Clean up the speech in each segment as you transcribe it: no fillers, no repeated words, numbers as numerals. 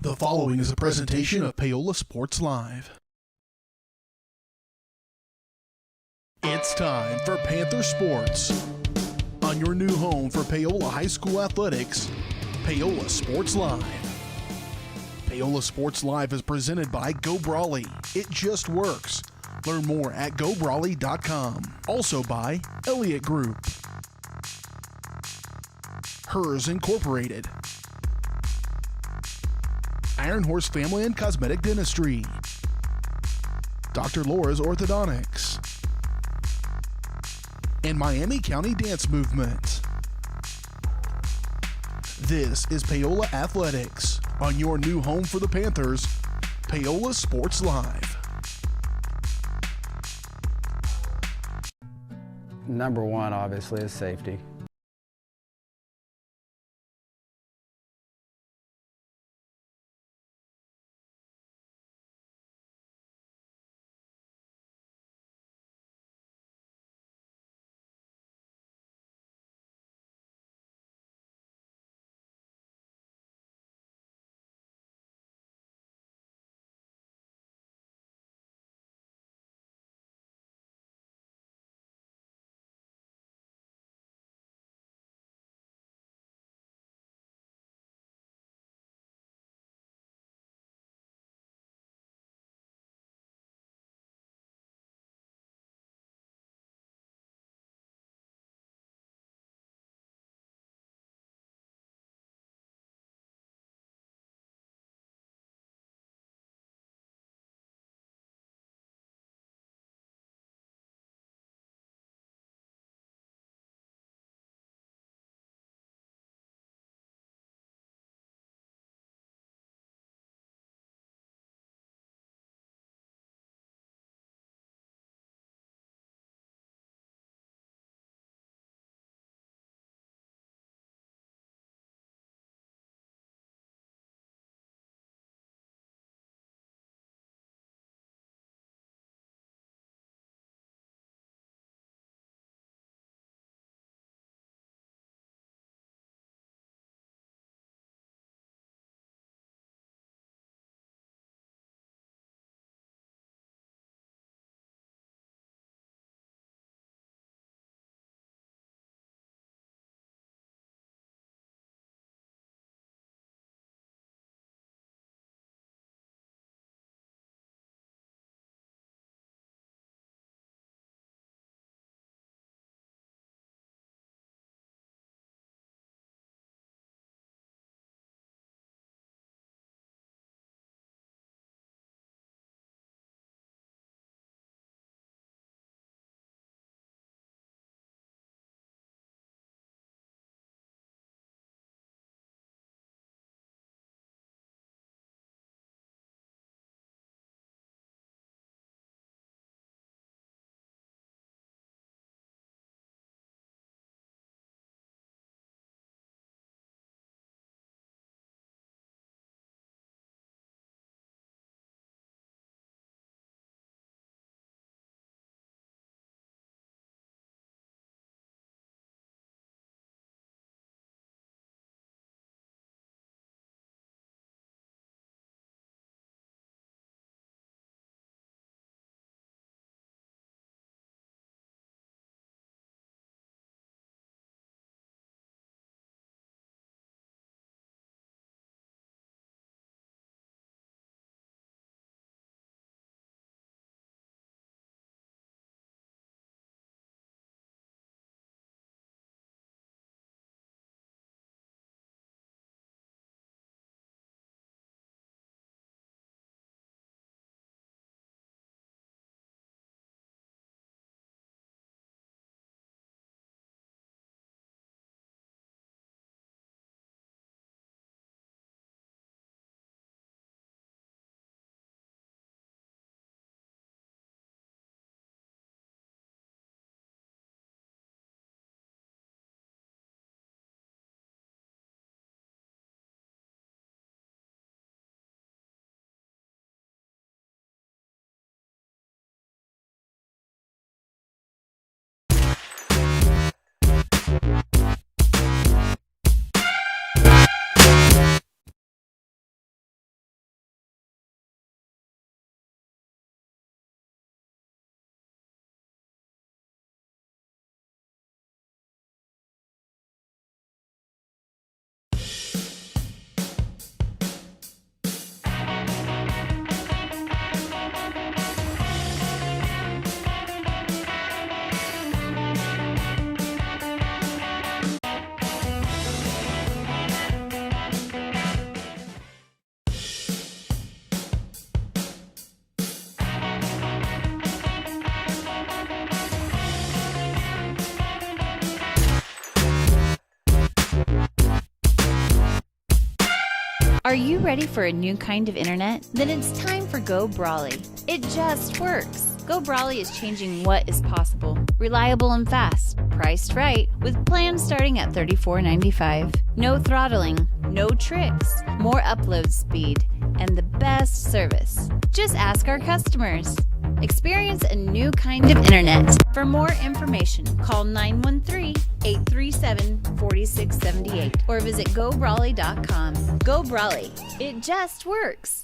The following is a presentation of Paola Sports Live. It's time for Panther Sports. On your new home for Paola High School athletics, Paola Sports Live. Paola Sports Live is presented by Go Brawley. It just works. Learn more at gobrawley.com. Also by Elliott Group. Hers Incorporated. Iron Horse Family and Cosmetic Dentistry. Dr. Laura's Orthodontics. And Miami County Dance Movement. This is Paola Athletics. On your new home for the Panthers, Paola Sports Live. Number one, obviously, is safety. Are you ready for a new kind of internet? Then it's time for Go Brawley. It just works. Go Brawley is changing what is possible. Reliable and fast, priced right, with plans starting at $34.95. No throttling, no tricks, more upload speed, and the best service. Just ask our customers. Experience a new kind of internet. For more information, call 913-837-4678 or visit GoBrawley.com. Go Brawley. It just works.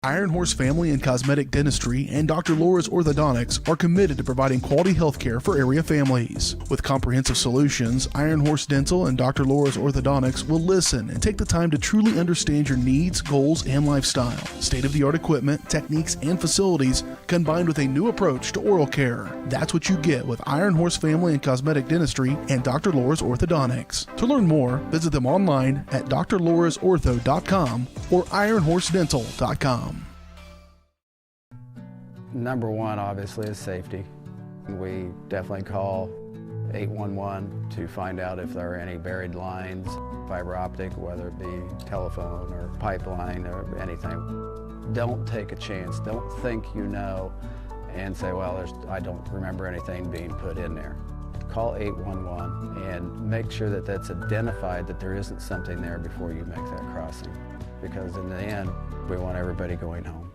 Iron Horse Family and Cosmetic Dentistry and Dr. Laura's Orthodontics are committed to providing quality health care for area families. With comprehensive solutions, Iron Horse Dental and Dr. Laura's Orthodontics will listen and take the time to truly understand your needs, goals, and lifestyle. State-of-the-art equipment, techniques, and facilities combined with a new approach to oral care. That's what you get with Iron Horse Family and Cosmetic Dentistry and Dr. Laura's Orthodontics. To learn more, visit them online at drlaurasortho.com or ironhorsedental.com. Number one, obviously, is safety. We definitely call 811 to find out if there are any buried lines, fiber optic, whether it be telephone or pipeline or anything. Don't take a chance. Don't think you know and say, well, I don't remember anything being put in there. Call 811 and make sure that that's identified, that there isn't something there before you make that crossing. Because in the end, we want everybody going home.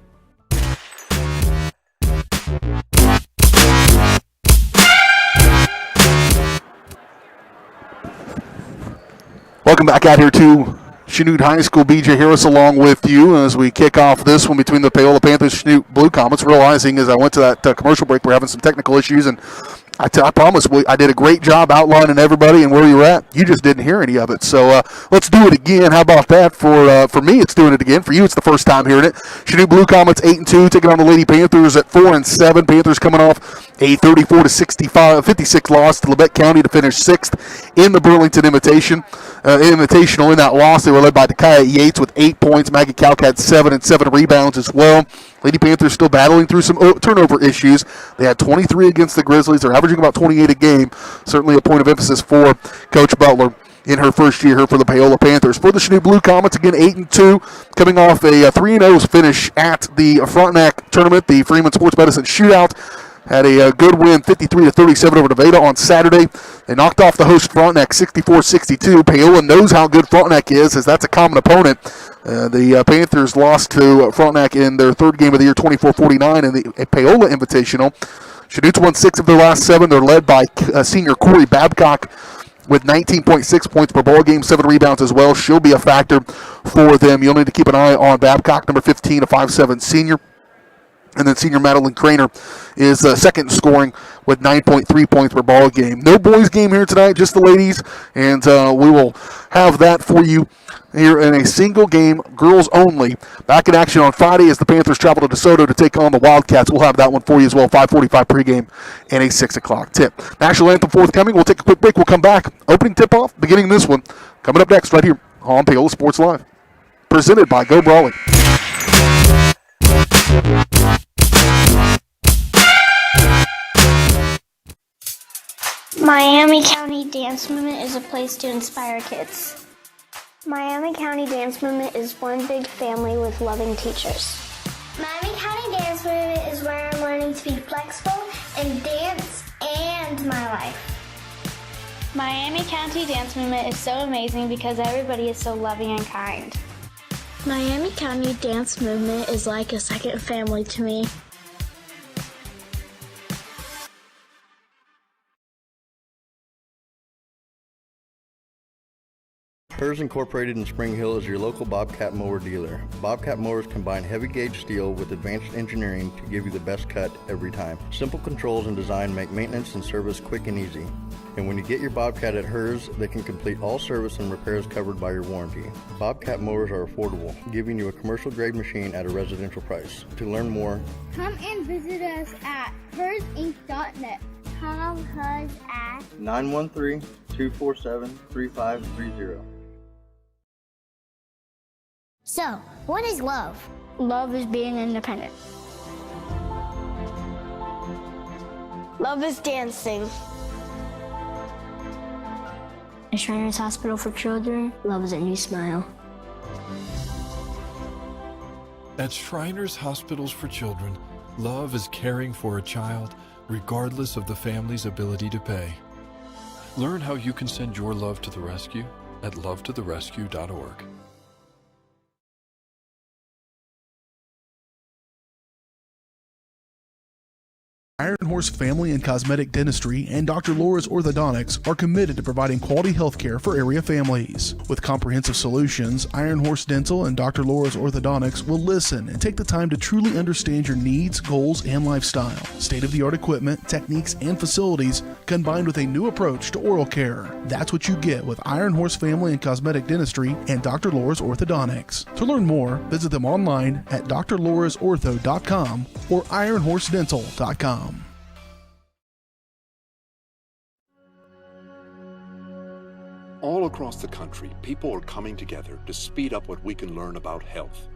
Welcome back out here to Chanute High School. BJ Harris along with you as we kick off this one between the Paola Panthers and Chanute Blue Comets, realizing as I went to that commercial break we're having some technical issues, and I promise I did a great job outlining everybody and where you're at. You just didn't hear any of it. So let's do it again. How about that? For me, it's doing it again. For you, it's the first time hearing it. Chanute Blue Comets 8-2, taking on the Lady Panthers at 4-7. Panthers coming off a 34-56 loss to Labette County to finish 6th in the Burlington Invitational. In that loss, they were led by Takaya Yates with 8 points. Maggie Kalk had 7 and 7 rebounds as well. Lady Panthers still battling through some turnover issues. They had 23 against the Grizzlies. They're averaging about 28 a game. Certainly a point of emphasis for Coach Butler in her first year here for the Paola Panthers. For the Chanute Blue Comets, again 8-2, coming off a 3-0 finish at the Frontenac tournament, the Freeman Sports Medicine Shootout. Had a good win, 53-37 over Nevada on Saturday. They knocked off the host Frontenac 64-62. Paola knows how good Frontenac is, as that's a common opponent. The Panthers lost to Frontenac in their third game of the year, 24-49, in the Paola Invitational. Chanute's won 6 of their last 7. They're led by senior Corey Babcock with 19.6 points per ball game, 7 rebounds as well. She'll be a factor for them. You'll need to keep an eye on Babcock, number 15, a 5'7" senior. And then senior Madeline Craner is second in scoring with 9.3 points per ball game. No boys game here tonight, just the ladies. And we will have that for you here in a single game, girls only. Back in action on Friday as the Panthers travel to DeSoto to take on the Wildcats. We'll have that one for you as well, 5:45 pregame and a 6 o'clock tip. National Anthem forthcoming. We'll take a quick break. We'll come back. Opening tip-off, beginning this one. Coming up next right here on Paola Sports Live. Presented by Go Brawley. Miami County Dance Movement is a place to inspire kids. Miami County Dance Movement is one big family with loving teachers. Miami County Dance Movement is where I'm learning to be flexible in dance and my life. Miami County Dance Movement is so amazing because everybody is so loving and kind. Miami County Dance Movement is like a second family to me. Hers Incorporated in Spring Hill is your local Bobcat mower dealer. Bobcat mowers combine heavy gauge steel with advanced engineering to give you the best cut every time. Simple controls and design make maintenance and service quick and easy. And when you get your Bobcat at Hers, they can complete all service and repairs covered by your warranty. Bobcat mowers are affordable, giving you a commercial grade machine at a residential price. To learn more, come and visit us at hersinc.net. Call Hers at 913-247-3530. So, what is love? Love is being independent. Love is dancing. At Shriners Hospital for Children, love is a new smile. At Shriners Hospitals for Children, love is caring for a child regardless of the family's ability to pay. Learn how you can send your love to the rescue at lovetotherescue.org. Iron Horse Family and Cosmetic Dentistry and Dr. Laura's Orthodontics are committed to providing quality health care for area families. With comprehensive solutions, Iron Horse Dental and Dr. Laura's Orthodontics will listen and take the time to truly understand your needs, goals, and lifestyle. State-of-the-art equipment, techniques, and facilities combined with a new approach to oral care. That's what you get with Iron Horse Family and Cosmetic Dentistry and Dr. Laura's Orthodontics. To learn more, visit them online at drlaurasortho.com or ironhorsedental.com. All across the country, people are coming together to speed up what we can learn about health.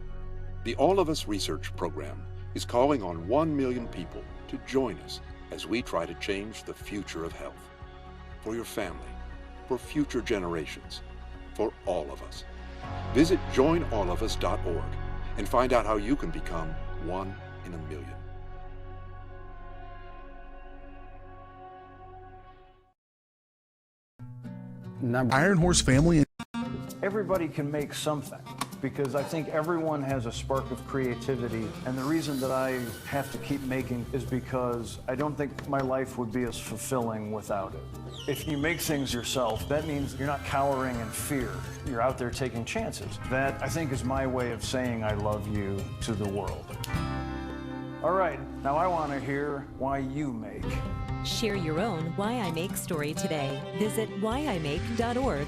The All of Us Research Program is calling on 1 million people to join us as we try to change the future of health. For your family, for future generations, for all of us. Visit joinallofus.org and find out how you can become 1 in a million. Iron Horse Family. Everybody can make something, because I think everyone has a spark of creativity, and the reason that I have to keep making is because I don't think my life would be as fulfilling without it. If you make things yourself, that means you're not cowering in fear. You're out there taking chances. That, I think, is my way of saying I love you to the world. All right, now I want to hear why you make. Share your own Why I Make story today. Visit whyimake.org.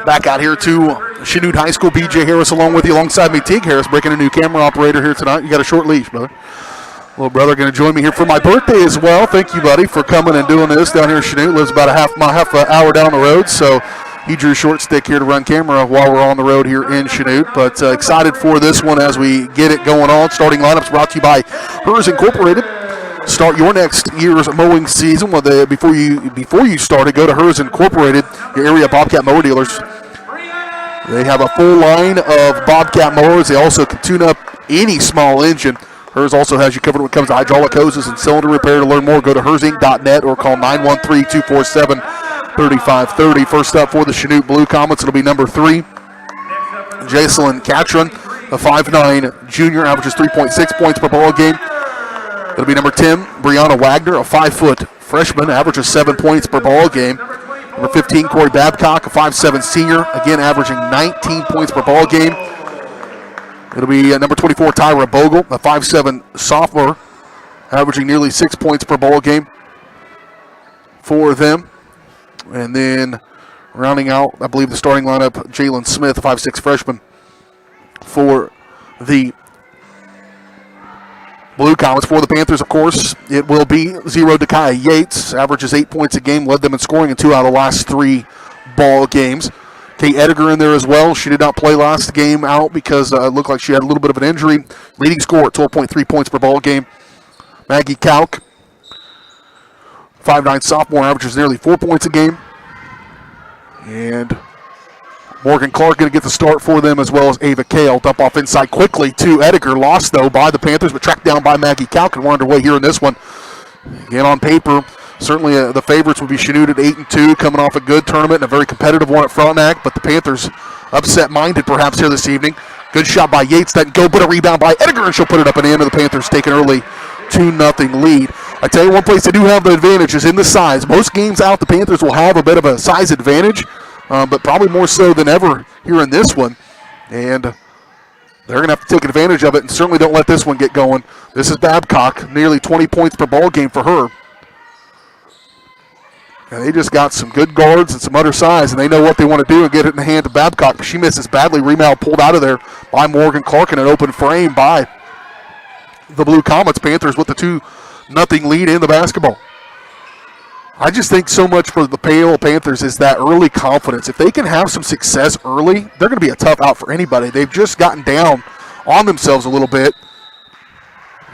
Back out here to Chanute High School. BJ Harris along with you, alongside me, Teague Harris, breaking a new camera operator here tonight. You got a short leash, brother. Little brother going to join me here for my birthday as well. Thank you, buddy, for coming and doing this down here in Chanute. Lives about a half an hour down the road, so he drew short stick here to run camera while we're on the road here in Chanute. But excited for this one as we get it going on. Starting lineups brought to you by Hers Incorporated. Start your next year's mowing season before you start it. Go to Hers Incorporated, your area Bobcat mower dealers. They have a full line of Bobcat mowers. They also can tune up any small engine. Hers also has you covered when it comes to hydraulic hoses and cylinder repair. To learn more, go to hersinc.net or call 913-247-3530. First up for the Chanute Blue Comets, it'll be number 3, Jacelyn Catron, a 5'9 junior, averages 3.6 points per ball game. It'll be number 10, Brianna Wagner, a 5' freshman, averages 7 points per ball game. Number 15, Corey Babcock, a 5'7 senior, again averaging 19 points per ball game. It'll be number 24, Tyra Bogle, a 5'7 sophomore, averaging nearly 6 points per ball game for them. And then rounding out, I believe, the starting lineup, Jalen Smith, a 5'6 freshman for the Blue Comets. For the Panthers, of course, it will be 0 Dakaya Yates, averages 8 points a game, led them in scoring in 2 out of the last 3 ball games. Kate Ediger in there as well. She did not play last game out because it looked like she had a little bit of an injury. Leading scorer at 12.3 points per ball game. Maggie Kauk, 5'9 sophomore, averages nearly 4 points a game. And Morgan Clark going to get the start for them, as well as Ava Kale. Dump off inside quickly to Ediger. Lost, though, by the Panthers, but tracked down by Maggie Kauk, and we're underway here in this one. Again, on paper, certainly the favorites would be Chanute at 8-2, coming off a good tournament and a very competitive one at Frontenac, but the Panthers upset-minded perhaps here this evening. Good shot by Yates, doesn't go, but a rebound by Ediger, and she'll put it up and in, and the Panthers take an early 2-0 lead. I tell you, one place they do have the advantage is in the size. Most games out, the Panthers will have a bit of a size advantage, but probably more so than ever here in this one. And they're going to have to take advantage of it, and certainly don't let this one get going. This is Babcock, nearly 20 points per ball game for her. And they just got some good guards and some undersize, and they know what they want to do and get it in the hand of Babcock. She misses badly. Rebound pulled out of there by Morgan Clark in an open frame by the Blue Comets. Panthers with the 2-0 lead in the basketball. I just think so much for the Paola Panthers is that early confidence. If they can have some success early, they're going to be a tough out for anybody. They've just gotten down on themselves a little bit.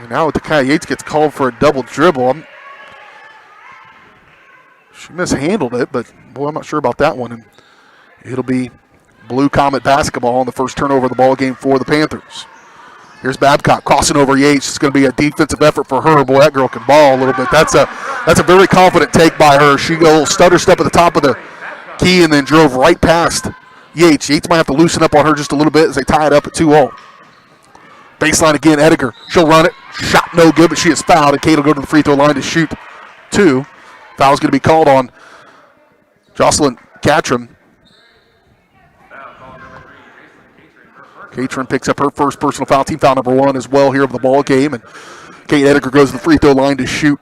And now Takaya Yates gets called for a double dribble. She mishandled it, but boy, I'm not sure about that one. And it'll be Blue Comet basketball on the first turnover of the ball game for the Panthers. Here's Babcock crossing over Yates. It's going to be a defensive effort for her. Boy, that girl can ball a little bit. That's a very confident take by her. She got a little stutter step at the top of the key and then drove right past Yates. Yates might have to loosen up on her just a little bit as they tie it up at 2-all. Baseline again, Ediger. She'll run it. Shot no good, but she is fouled, and Kate will go to the free throw line to shoot 2. Foul's going to be called on Jocelyn Catron. Catron picks up her first personal foul, team foul number 1 as well here of the ball game, and Kate Ediger goes to the free throw line to shoot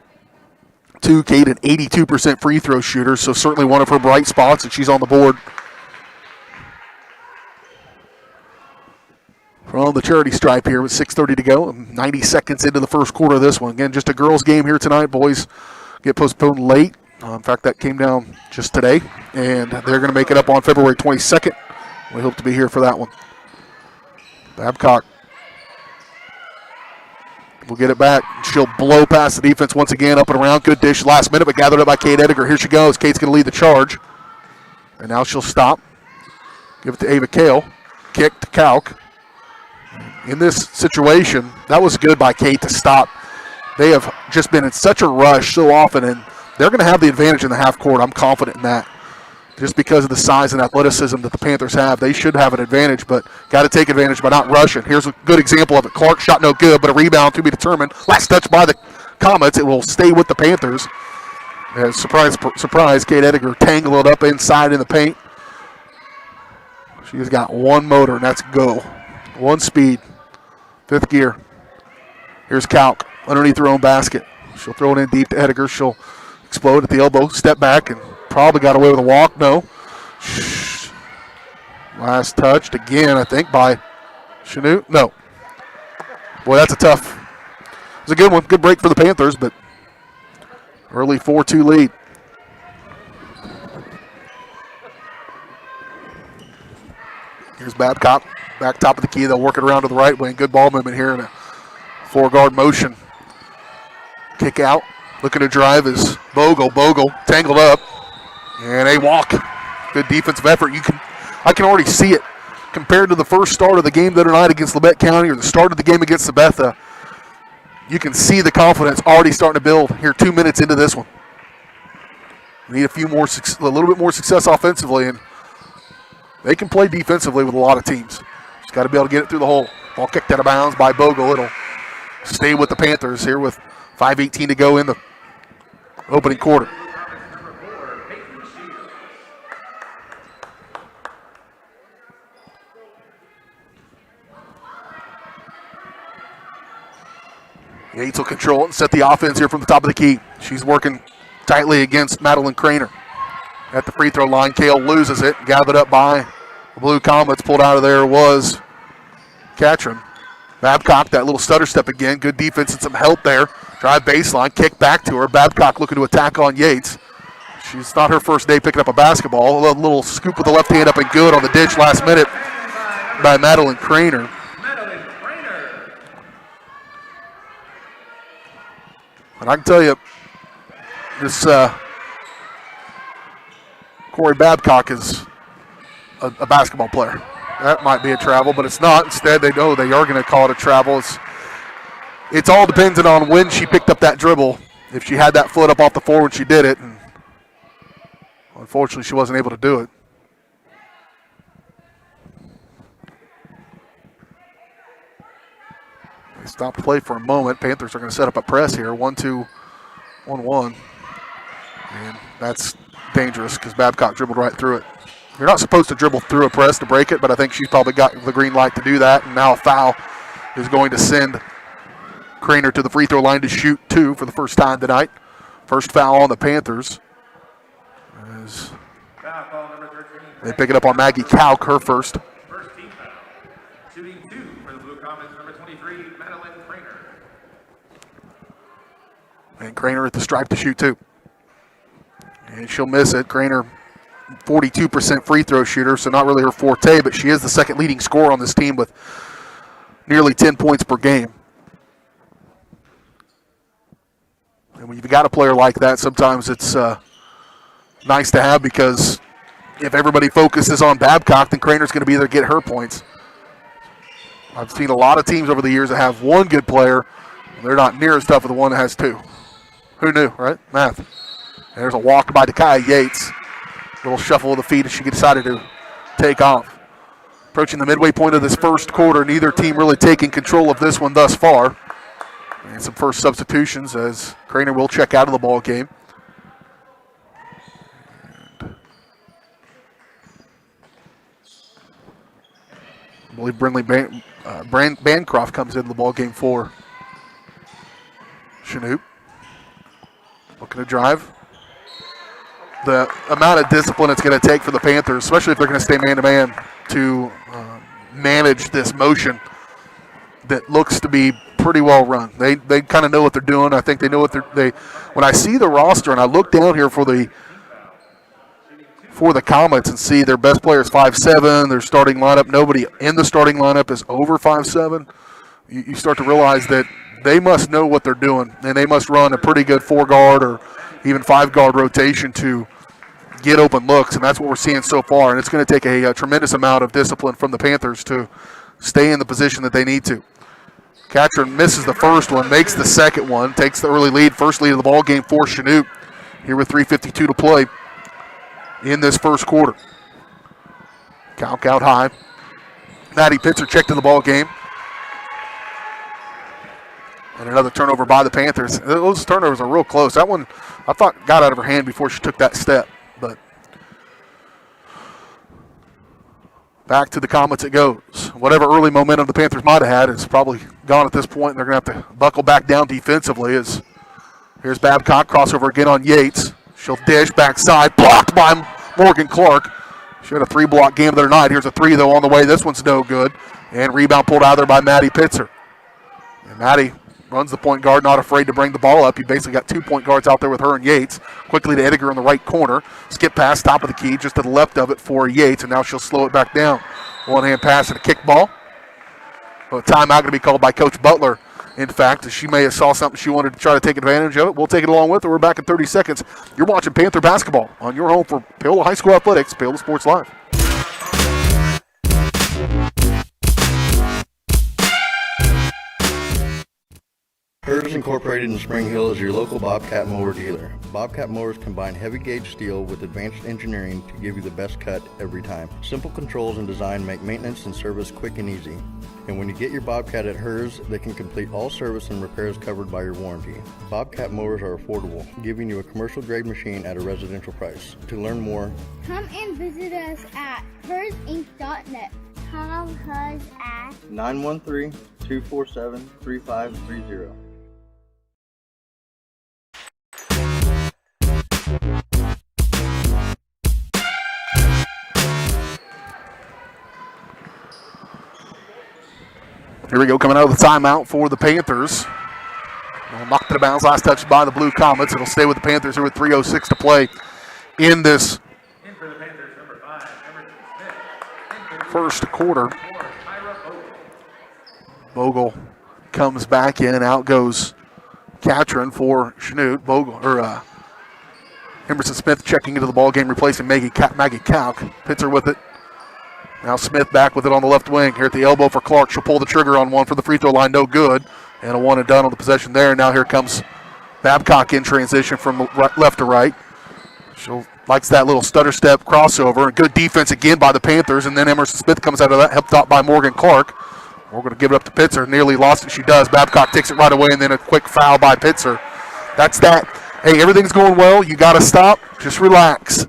2. Kate, an 82% free throw shooter, so certainly one of her bright spots, and she's on the board from the charity stripe here with 6:30 to go. 90 seconds into the first quarter of this one. Again, just a girls' game here tonight. Boys get postponed late. In fact, that came down just today, and they're going to make it up on February 22nd. We hope to be here for that one. Babcock will get it back. She'll blow past the defense once again, up and around. Good dish last minute, but gathered up by Kate Ediger. Here she goes. Kate's going to lead the charge. And now she'll stop. Give it to Ava Kale. Kick to Kalk. In this situation, that was good by Kate to stop. They have just been in such a rush so often, and they're going to have the advantage in the half court. I'm confident in that. Just because of the size and athleticism that the Panthers have, they should have an advantage, but got to take advantage by not rushing. Here's a good example of it. Clark shot no good, but a rebound to be determined. Last touch by the Comets. It will stay with the Panthers. And surprise, Kate Ediger tangled up inside in the paint. She's got one motor, and that's go. One speed. 5th gear. Here's Kalk underneath her own basket. She'll throw it in deep to Ediger. She'll explode at the elbow, step back, and probably got away with a walk. No. Last touched again, I think, by Chanute. No. Boy, that's a tough. It was a good one. Good break for the Panthers, but early 4-2 lead. Here's Babcock. Back top of the key. They'll work it around to the right wing. Good ball movement here in a 4-guard motion. Kick out. Looking to drive is Bogle. Bogle tangled up. And a walk. Good defensive effort. I can already see it compared to the first start of the game the other night against Labette County or the start of the game against Sabetha. You can see the confidence already starting to build here 2 minutes into this one. We need a little bit more success offensively, and they can play defensively with a lot of teams. Just got to be able to get it through the hole. Ball kicked out of bounds by Bogle. It'll stay with the Panthers here with 5:18 to go in the opening quarter. Yates will control it and set the offense here from the top of the key. She's working tightly against Madeline Craner. At the free throw line, Kale loses it. Gathered up by the Blue Comets. Pulled out of there was Catron. Babcock, that little stutter step again. Good defense and some help there. Drive baseline, kick back to her. Babcock looking to attack on Yates. She's not her first day picking up a basketball. A little scoop with the left hand up and good on the ditch last minute by Madeline Craner. And I can tell you, this Corey Babcock is a basketball player. That might be a travel, but it's not. Instead, they know they are going to call it a travel. It's all dependent on when she picked up that dribble. If she had that foot up off the floor when she did it, and unfortunately, she wasn't able to do it. They stop the play for a moment. Panthers are going to set up a press here. 1-2, 1-1. And that's dangerous because Babcock dribbled right through it. You're not supposed to dribble through a press to break it, but I think she's probably got the green light to do that. And now a foul is going to send Craner to the free throw line to shoot 2 for the first time tonight. First foul on the Panthers. As they pick it up on Maggie Kalk, her first. First team foul. Shooting 2 for the Blue Comets, number 23, Madeline Craner. And Craner at the stripe to shoot 2. And she'll miss it. Craner, 42% free throw shooter, so not really her forte, but she is the second leading scorer on this team with nearly 10 points per game. when you've got a player like that, sometimes it's nice to have, because if everybody focuses on Babcock, then Craner's going to be there to get her points. I've seen a lot of teams over the years that have one good player, and they're not near as tough as the one that has two. Who knew, right? Math. And there's a walk by Dekai Yates. Little shuffle of the feet as she decided to take off. Approaching the midway point of this first quarter, neither team really taking control of this one thus far. And some first substitutions as Craner will check out of the ball game. I believe Brindley Bancroft comes into the ball game for Chanute. Looking to drive. The amount of discipline it's going to take for the Panthers, especially if they're going to stay man-to-man, to manage this motion that looks to be pretty well run. They kind of know what they're doing. I think they know what they. When I see the roster and I look down here for the Comets and see their best player is 5'7", their starting lineup, nobody in the starting lineup is over 5'7", you start to realize that they must know what they're doing, and they must run a pretty good 4-guard or even 5-guard rotation to get open looks, and that's what we're seeing so far. And it's going to take a tremendous amount of discipline from the Panthers to stay in the position that they need to. Catron misses the first one, makes the second one, takes the early lead, first lead of the ball game for Chanute here with 3:52 to play in this first quarter. Calc out high. Maddie Pitzer checked in the ball game. And another turnover by the Panthers. Those turnovers are real close. That one, I thought, got out of her hand before she took that step. But back to the Comets it goes. Whatever early momentum the Panthers might have had is probably gone at this point. They're going to have to buckle back down defensively. As here's Babcock, crossover again on Yates. She'll dish backside, blocked by Morgan Clark. She had a 3-block game the other night. Here's a 3, though, on the way. This one's no good. And rebound pulled out there by Maddie Pitzer. And Maddie runs the point guard, not afraid to bring the ball up. You basically got 2 point guards out there with her and Yates. Quickly to Edgar in the right corner. Skip pass, top of the key, just to the left of it for Yates, and now she'll slow it back down. One-hand pass and a kick ball. Well, a timeout going to be called by Coach Butler. In fact, she may have saw something she wanted to try to take advantage of it. We'll take it along with her. We're back in 30 seconds. You're watching Panther basketball on your home for Paola High School Athletics, Paola Sports Live. Hers Incorporated in Spring Hill is your local Bobcat mower dealer. Bobcat mowers combine heavy gauge steel with advanced engineering to give you the best cut every time. Simple controls and design make maintenance and service quick and easy. And when you get your Bobcat at Hers, they can complete all service and repairs covered by your warranty. Bobcat mowers are affordable, giving you a commercial grade machine at a residential price. To learn more, come and visit us at hersinc.net. Call Hers at 913-247-3530. Here we go, coming out of the timeout for the Panthers. Knocked it out of bounds, last touch by the Blue Comets. It'll stay with the Panthers here with 3:06 to play in this first quarter. Bogle comes back in, out goes Catron for Chanute. Emerson Smith checking into the ball game, replacing Maggie Kalk. Pitzer with it. Now Smith back with it on the left wing. Here at the elbow for Clark. She'll pull the trigger on one for the free throw line. No good. And a one and done on the possession there. Now here comes Babcock in transition from left to right. She likes that little stutter step crossover. Good defense again by the Panthers. And then Emerson Smith comes out of that, helped out by Morgan Clark. We're going to give it up to Pitzer. Nearly lost it. She does. Babcock takes it right away, and then a quick foul by Pitzer. That's that. Hey, everything's going well. You got to stop. Just relax.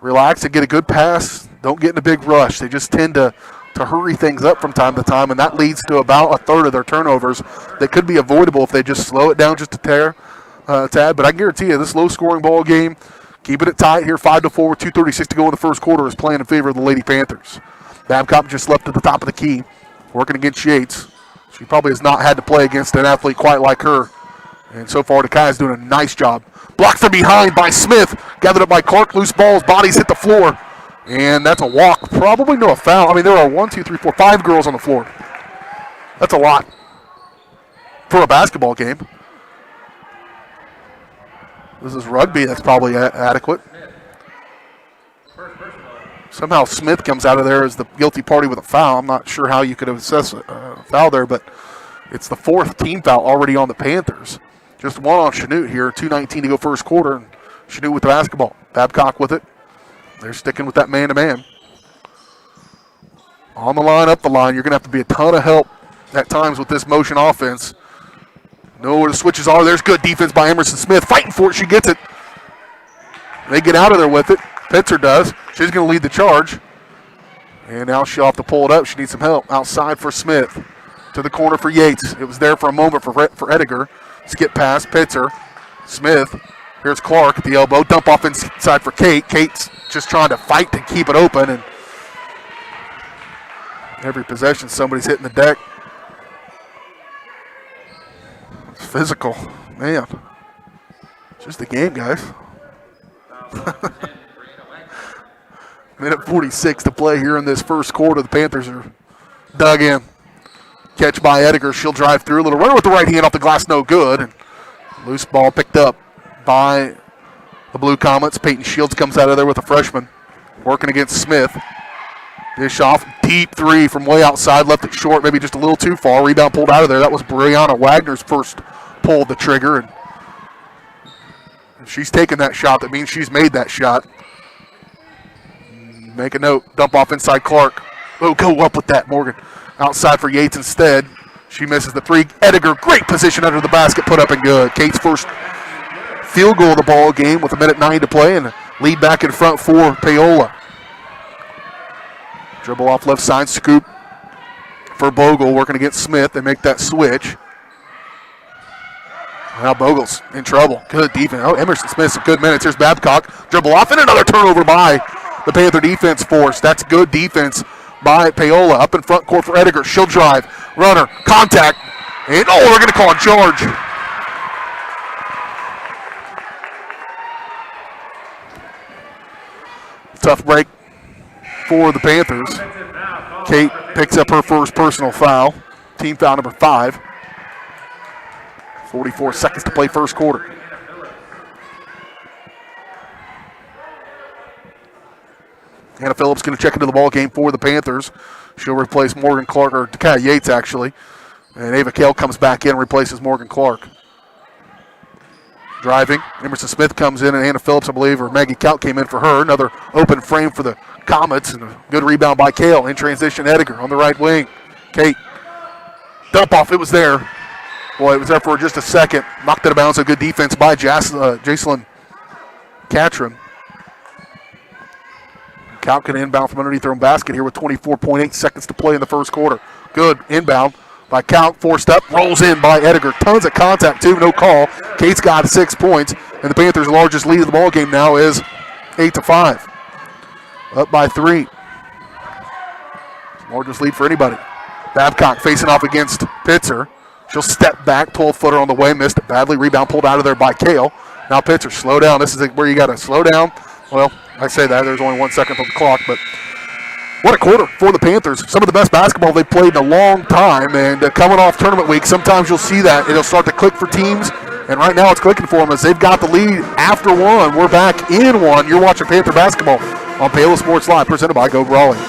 Relax and get a good pass. Don't get in a big rush. They just tend to hurry things up from time to time, and that leads to about a third of their turnovers that could be avoidable if they just slow it down just a tad. But I guarantee you, this low-scoring ball game, keeping it tight here, 5-4 with 2:36 to go in the first quarter, is playing in favor of the Lady Panthers. Babcock just left at the top of the key, working against Yates. She probably has not had to play against an athlete quite like her. And so far, Dekai is doing a nice job. Blocked from behind by Smith. Gathered up by Clark. Loose balls. Bodies hit the floor. And that's a walk. Probably no foul. I mean, there are 5 girls on the floor. That's a lot for a basketball game. This is rugby. That's probably adequate. Somehow Smith comes out of there as the guilty party with a foul. I'm not sure how you could assess a foul there, but it's the 4th team foul already on the Panthers. Just one on Chanute here, 2:19 to go first quarter, and Chanute with the basketball. Babcock with it. They're sticking with that man-to-man. On the line, up the line, you're going to have to be a ton of help at times with this motion offense. Know where the switches are. There's good defense by Emerson Smith. Fighting for it. She gets it. They get out of there with it. Pitzer does. She's going to lead the charge. And now she'll have to pull it up. She needs some help. Outside for Smith. To the corner for Yates. It was there for a moment for Ediger. Skip pass. Pitzer. Smith. Here's Clark at the elbow. Dump off inside for Kate. Kate's just trying to fight to keep it open. And every possession, somebody's hitting the deck. It's physical. Man. It's just a game, guys. Minute 46 to play here in this first quarter. The Panthers are dug in. Catch by Ediger. She'll drive through. A little runner with the right hand off the glass. No good. And loose ball picked up by the Blue Comets. Peyton Shields comes out of there with a freshman. Working against Smith. Dish off. Deep three from way outside. Left it short. Maybe just a little too far. Rebound pulled out of there. That was Brianna Wagner's first pull of the trigger. And if she's taken that shot, that means she's made that shot. Make a note. Dump off inside Clark. Oh, go up with that, Morgan. Outside for Yates instead. She misses the three. Ediger, great position under the basket. Put up and good. Kate's first field goal of the ball game with 1:09 to play and lead back in front for Paola. Dribble off left side. Scoop for Bogle working against Smith. They make that switch. Now Bogle's in trouble. Good defense. Oh, Emerson Smith, some good minutes. Here's Babcock. Dribble off and another turnover by the Panther defense force. That's good defense by Paola. Up in front court for Ediger. She'll drive. Runner. Contact. And, oh, we're going to call a charge. Tough break for the Panthers. Kate picks up her first personal foul. Team foul number 5. 44 seconds to play first quarter. Hannah Phillips going to check into the ball game for the Panthers. She'll replace Morgan Clark, or Takaya Yates actually. And Ava Kale comes back in and replaces Morgan Clark. Driving, Emerson Smith comes in, and Hannah Phillips, I believe, or Maggie Count came in for her. Another open frame for the Comets, and a good rebound by Kale. In transition, Ediger on the right wing. Kate, dump off, it was there. Boy, it was there for just a second. Knocked it out of bounds, a good defense by Jacelyn Catron. Count can inbound from underneath their own basket here with 24.8 seconds to play in the first quarter. Good inbound by Count, forced up, rolls in by Ediger. Tons of contact too, no call. Kate's got 6 points, and the Panthers' largest lead of the ball game now is 8-5. Up by 3. Largest lead for anybody. Babcock facing off against Pitzer. She'll step back, 12-footer on the way, missed it badly. Rebound pulled out of there by Kale. Now Pitzer, slow down. This is where you got to slow down. Well, I say that. There's only 1 second on the clock, but what a quarter for the Panthers. Some of the best basketball they've played in a long time, and coming off tournament week, sometimes you'll see that. It'll start to click for teams, and right now it's clicking for them as they've got the lead after one. We're back in one. You're watching Panther basketball on Paola Sports Live, presented by Go Brawley.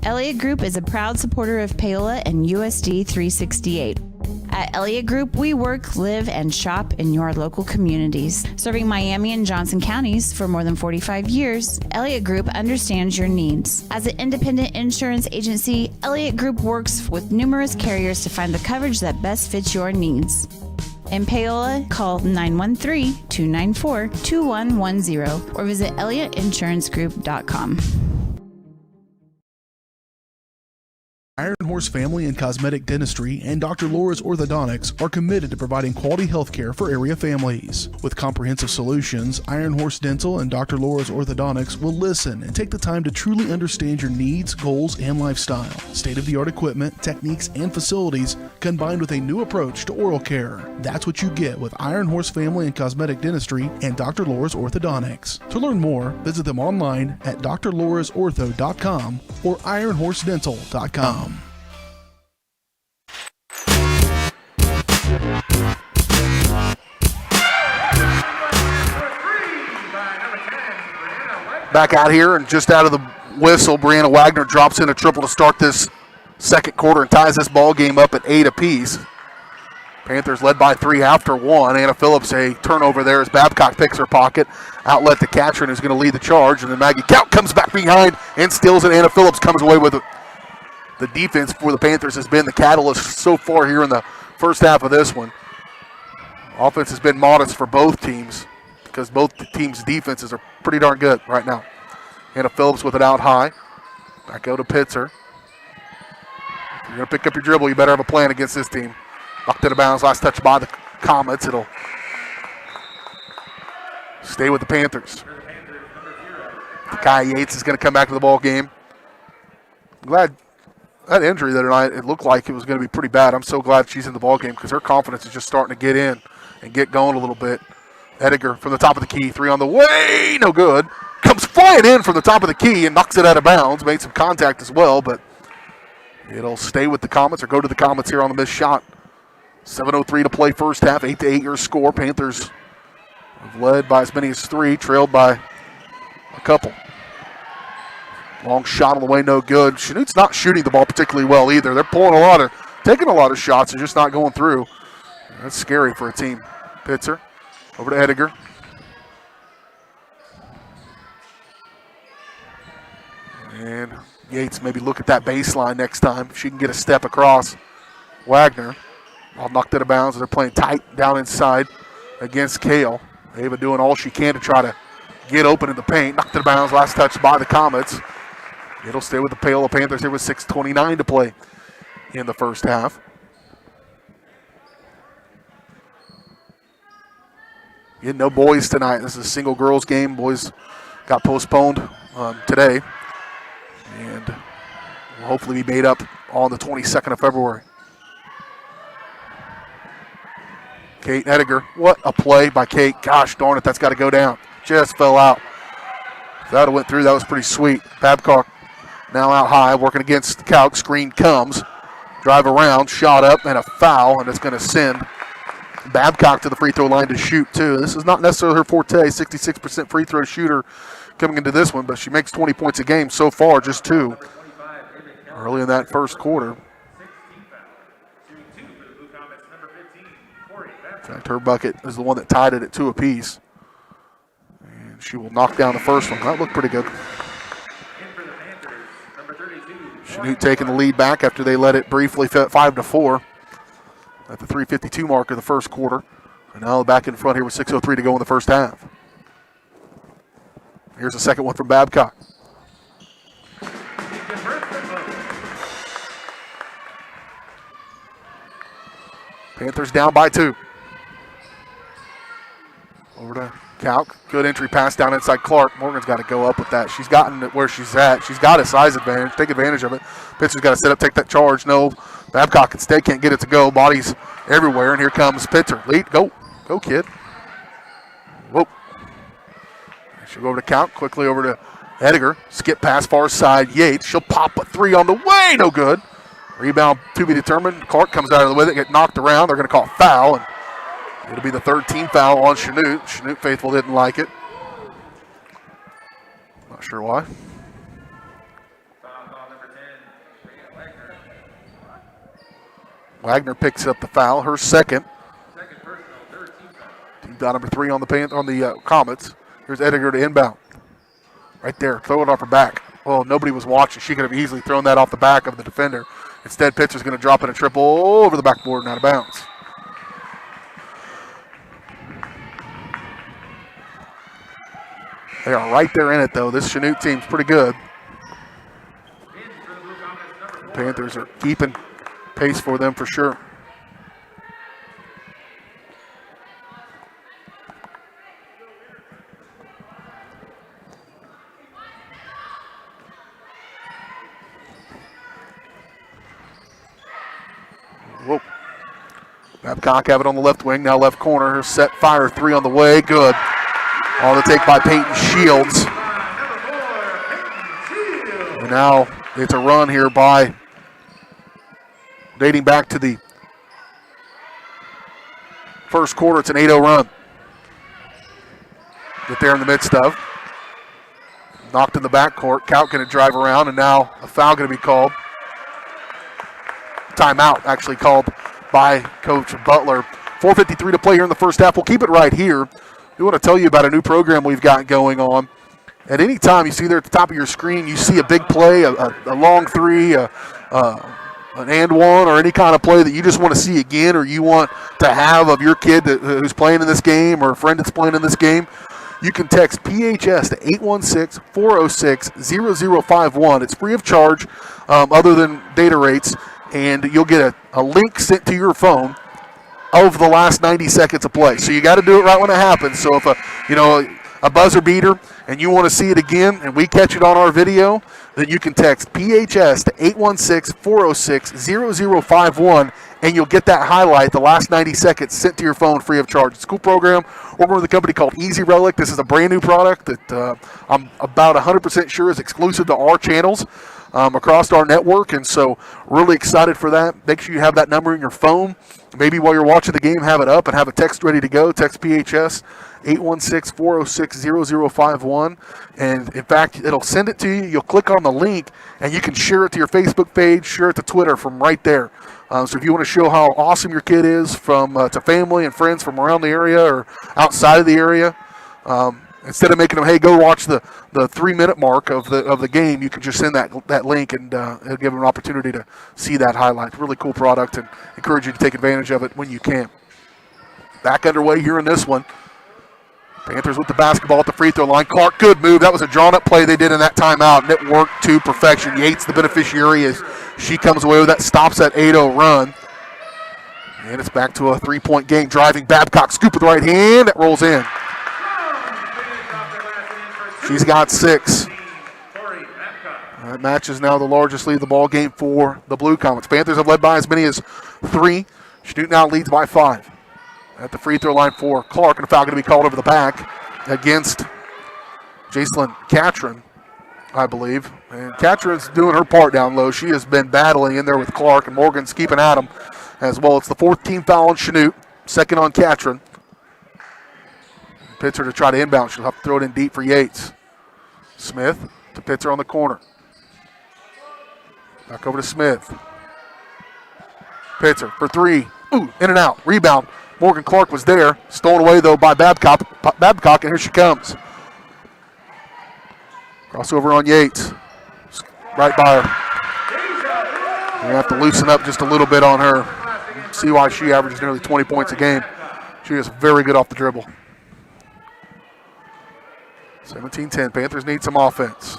Elliott Group is a proud supporter of Paola and USD 368. At Elliott Group, we work, live, and shop in your local communities. Serving Miami and Johnson counties for more than 45 years, Elliott Group understands your needs. As an independent insurance agency, Elliott Group works with numerous carriers to find the coverage that best fits your needs. In Paola, call 913-294-2110 or visit ElliottInsuranceGroup.com. Iron Horse Family and Cosmetic Dentistry and Dr. Laura's Orthodontics are committed to providing quality health care for area families. With comprehensive solutions, Iron Horse Dental and Dr. Laura's Orthodontics will listen and take the time to truly understand your needs, goals, and lifestyle. State-of-the-art equipment, techniques, and facilities combined with a new approach to oral care. That's what you get with Iron Horse Family and Cosmetic Dentistry and Dr. Laura's Orthodontics. To learn more, visit them online at drlaurasortho.com or ironhorsedental.com. Back out here and just out of the whistle, Brianna Wagner drops in a triple to start this second quarter and ties this ball game up at 8 apiece. Panthers led by 3 after 1. Anna Phillips, a turnover there as Babcock picks her pocket. Outlet to Katrin, who's going to lead the charge. And then Maggie Count comes back behind and steals it. Anna Phillips comes away with it. The defense for the Panthers has been the catalyst so far here in the first half of this one. Offense has been modest for both teams because both teams' defenses are pretty darn good right now. Anna Phillips with it out high. Back out to Pitzer. If you're going to pick up your dribble, you better have a plan against this team. Knocked out of bounds, last touch by the Comets. It'll stay with the Panthers. Kai Yates is going to come back to the ball game. I'm glad that injury that night, it looked like it was going to be pretty bad. I'm so glad she's in the ball game because her confidence is just starting to get in and get going a little bit. Ediger from the top of the key, 3 on the way, no good. Comes flying in from the top of the key and knocks it out of bounds. Made some contact as well, but it'll stay with the Comets or go to the Comets here on the missed shot. 7:03 to play first half, 8-8 your score. Panthers have led by as many as 3, trailed by a couple. Long shot on the way, no good. Chanute's not shooting the ball particularly well either. They're taking a lot of shots and just not going through. That's scary for a team. Pitzer over to Ediger. And Yates maybe look at that baseline next time. She can get a step across. Wagner all knocked out of bounds. They're playing tight down inside against Kale. Ava doing all she can to try to get open in the paint. Knocked out of bounds. Last touch by the Comets. It'll stay with the Paola Panthers here with 6:29 to play in the first half. Again, no boys tonight. This is a single girls game. Boys got postponed today. And will hopefully be made up on the 22nd of February. Kate Ediger. What a play by Kate. Gosh darn it, that's got to go down. Just fell out. If that went through, that was pretty sweet. Babcock now out high, working against Calc. Screen comes. Drive around, shot up, and a foul, and it's going to send Babcock to the free throw line to shoot, too. This is not necessarily her forte, 66% free throw shooter coming into this one, but she makes 20 points a game so far, just 2 early in that first quarter. In fact, her bucket is the one that tied it at 2 apiece. And she will knock down the first one. That looked pretty good. Chanute taking the lead back after they led it briefly 5-4 at the 3:52 mark of the first quarter. And now back in front here with 6:03 to go in the first half. Here's the second one from Babcock. Panthers down by 2. Over to Calc. Good entry pass down inside Clark. Morgan's got to go up with that. She's gotten it where she's at. She's got a size advantage. Take advantage of it. Pitcher's got to set up, take that charge. No. Babcock instead can't get it to go. Bodies everywhere. And here comes Pitzer. Lead. Go. Go, kid. Whoa. She'll go over to Calc. Quickly over to Ediger. Skip pass far side. Yates. She'll pop a 3 on the way. No good. Rebound to be determined. Clark comes out of the way. They get knocked around. They're going to call a foul. And it'll be the third team foul on Chanute. Chanute faithful didn't like it. Not sure why. Wagner picks up the foul, her second. Team foul number 3 on the Comets. Here's Ediger to inbound. Right there, throw it off her back. Well, nobody was watching. She could have easily thrown that off the back of the defender. Instead, Pitcher's going to drop in a triple over the backboard and out of bounds. They are right there in it, though. This Chanute team's pretty good. Panthers are keeping pace for them for sure. Whoa. Babcock have it on the left wing, now left corner. Set, fire, three on the way. Good. On the take by Peyton Shields. And now it's a run here by, dating back to the first quarter, it's an 8-0 run that they're in the midst of. Knocked in the backcourt. Count going to drive around, and now a foul going to be called. Timeout actually called by Coach Butler. 4:53 to play here in the first half. We'll keep it right here. We want to tell you about a new program we've got going on. At any time you see there at the top of your screen, you see a big play, a long three, an and one, or any kind of play that you just want to see again, or you want to have of your kid who's playing in this game, or a friend that's playing in this game, you can text PHS to 816-406-0051. It's free of charge other than data rates, and you'll get a link sent to your phone of the last 90 seconds of play. So you got to do it right when it happens. So if a buzzer beater and you want to see it again and we catch it on our video, then you can text PHS to 816-406-0051 and you'll get that highlight, the last 90 seconds, sent to your phone free of charge. It's a cool program. Working with a company called Easy Relic. This is a brand new product that I'm about 100% sure is exclusive to our channels across our network, and so really excited for that. Make sure you have that number in your phone. Maybe while you're watching the game, have it up and have a text ready to go. Text PHS 816-406-0051, and in fact, it'll send it to you. You'll click on the link, and you can share it to your Facebook page, share it to Twitter from right there. So if you want to show how awesome your kid is to family and friends from around the area or outside of the area, instead of making them, hey, go watch the 3-minute mark of the game, you can just send that link, and it'll give them an opportunity to see that highlight. Really cool product, and encourage you to take advantage of it when you can. Back underway here in this one. Panthers with the basketball at the free throw line. Clark, good move. That was a drawn-up play they did in that timeout, and it worked to perfection. Yates, the beneficiary, as she comes away with that, stops that 8-0 run. And it's back to a three-point game. Driving Babcock, scoop with the right hand. That rolls in. She's got 6. That matches now the largest lead of the ball game for the Blue Comets. Panthers have led by as many as 3. Chanute now leads by 5. At the free throw line for Clark, and a foul going to be called over the back against Jacelyn Catron, I believe. And Catron's doing her part down low. She has been battling in there with Clark, and Morgan's keeping at him as well. It's the 4th team foul on Chanute, 2nd on Catron. Pitzer to try to inbound. She'll have to throw it in deep for Yates. Smith to Pitzer on the corner. Back over to Smith. Pitzer for 3. Ooh, in and out. Rebound. Morgan Clark was there. Stolen away, though, by Babcock, and here she comes. Crossover on Yates. Right by her. We have to loosen up just a little bit on her. See why she averages nearly 20 points a game. She is very good off the dribble. 17-10. Panthers need some offense.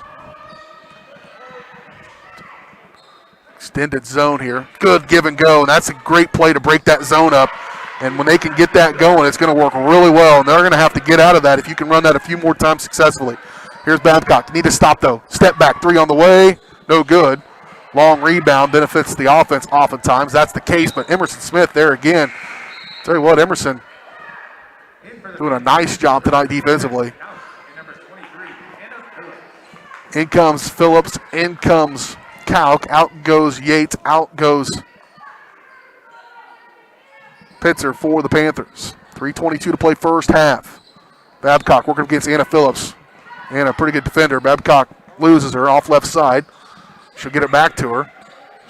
Extended zone here. Good give and go, and that's a great play to break that zone up. And when they can get that going, it's going to work really well. And they're going to have to get out of that if you can run that a few more times successfully. Here's Babcock. Need to stop, though. Step back. 3 on the way. No good. Long rebound benefits the offense oftentimes. That's the case. But Emerson Smith there again. Tell you what, Emerson doing a nice job tonight defensively. In comes Phillips. In comes Kalk. Out goes Yates. Out goes Pitzer for the Panthers. 3:22 to play first half. Babcock working against Anna Phillips. Anna, pretty good defender. Babcock loses her off left side. She'll get it back to her.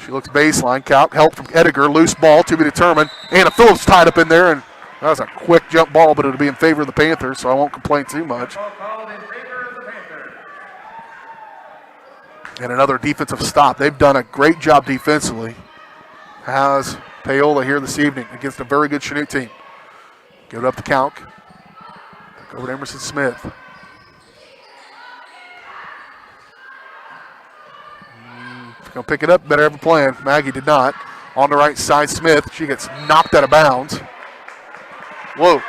She looks baseline. Kalk, help from Ediger. Loose ball to be determined. Anna Phillips tied up in there, and that was a quick jump ball, but it'll be in favor of the Panthers, so I won't complain too much. And another defensive stop. They've done a great job defensively. Has Paola here this evening against a very good Chanute team. Give it up to Kalk. Back over to Emerson Smith. Gonna pick it up, better have a plan. Maggie did not. On the right side, Smith. She gets knocked out of bounds. Whoa.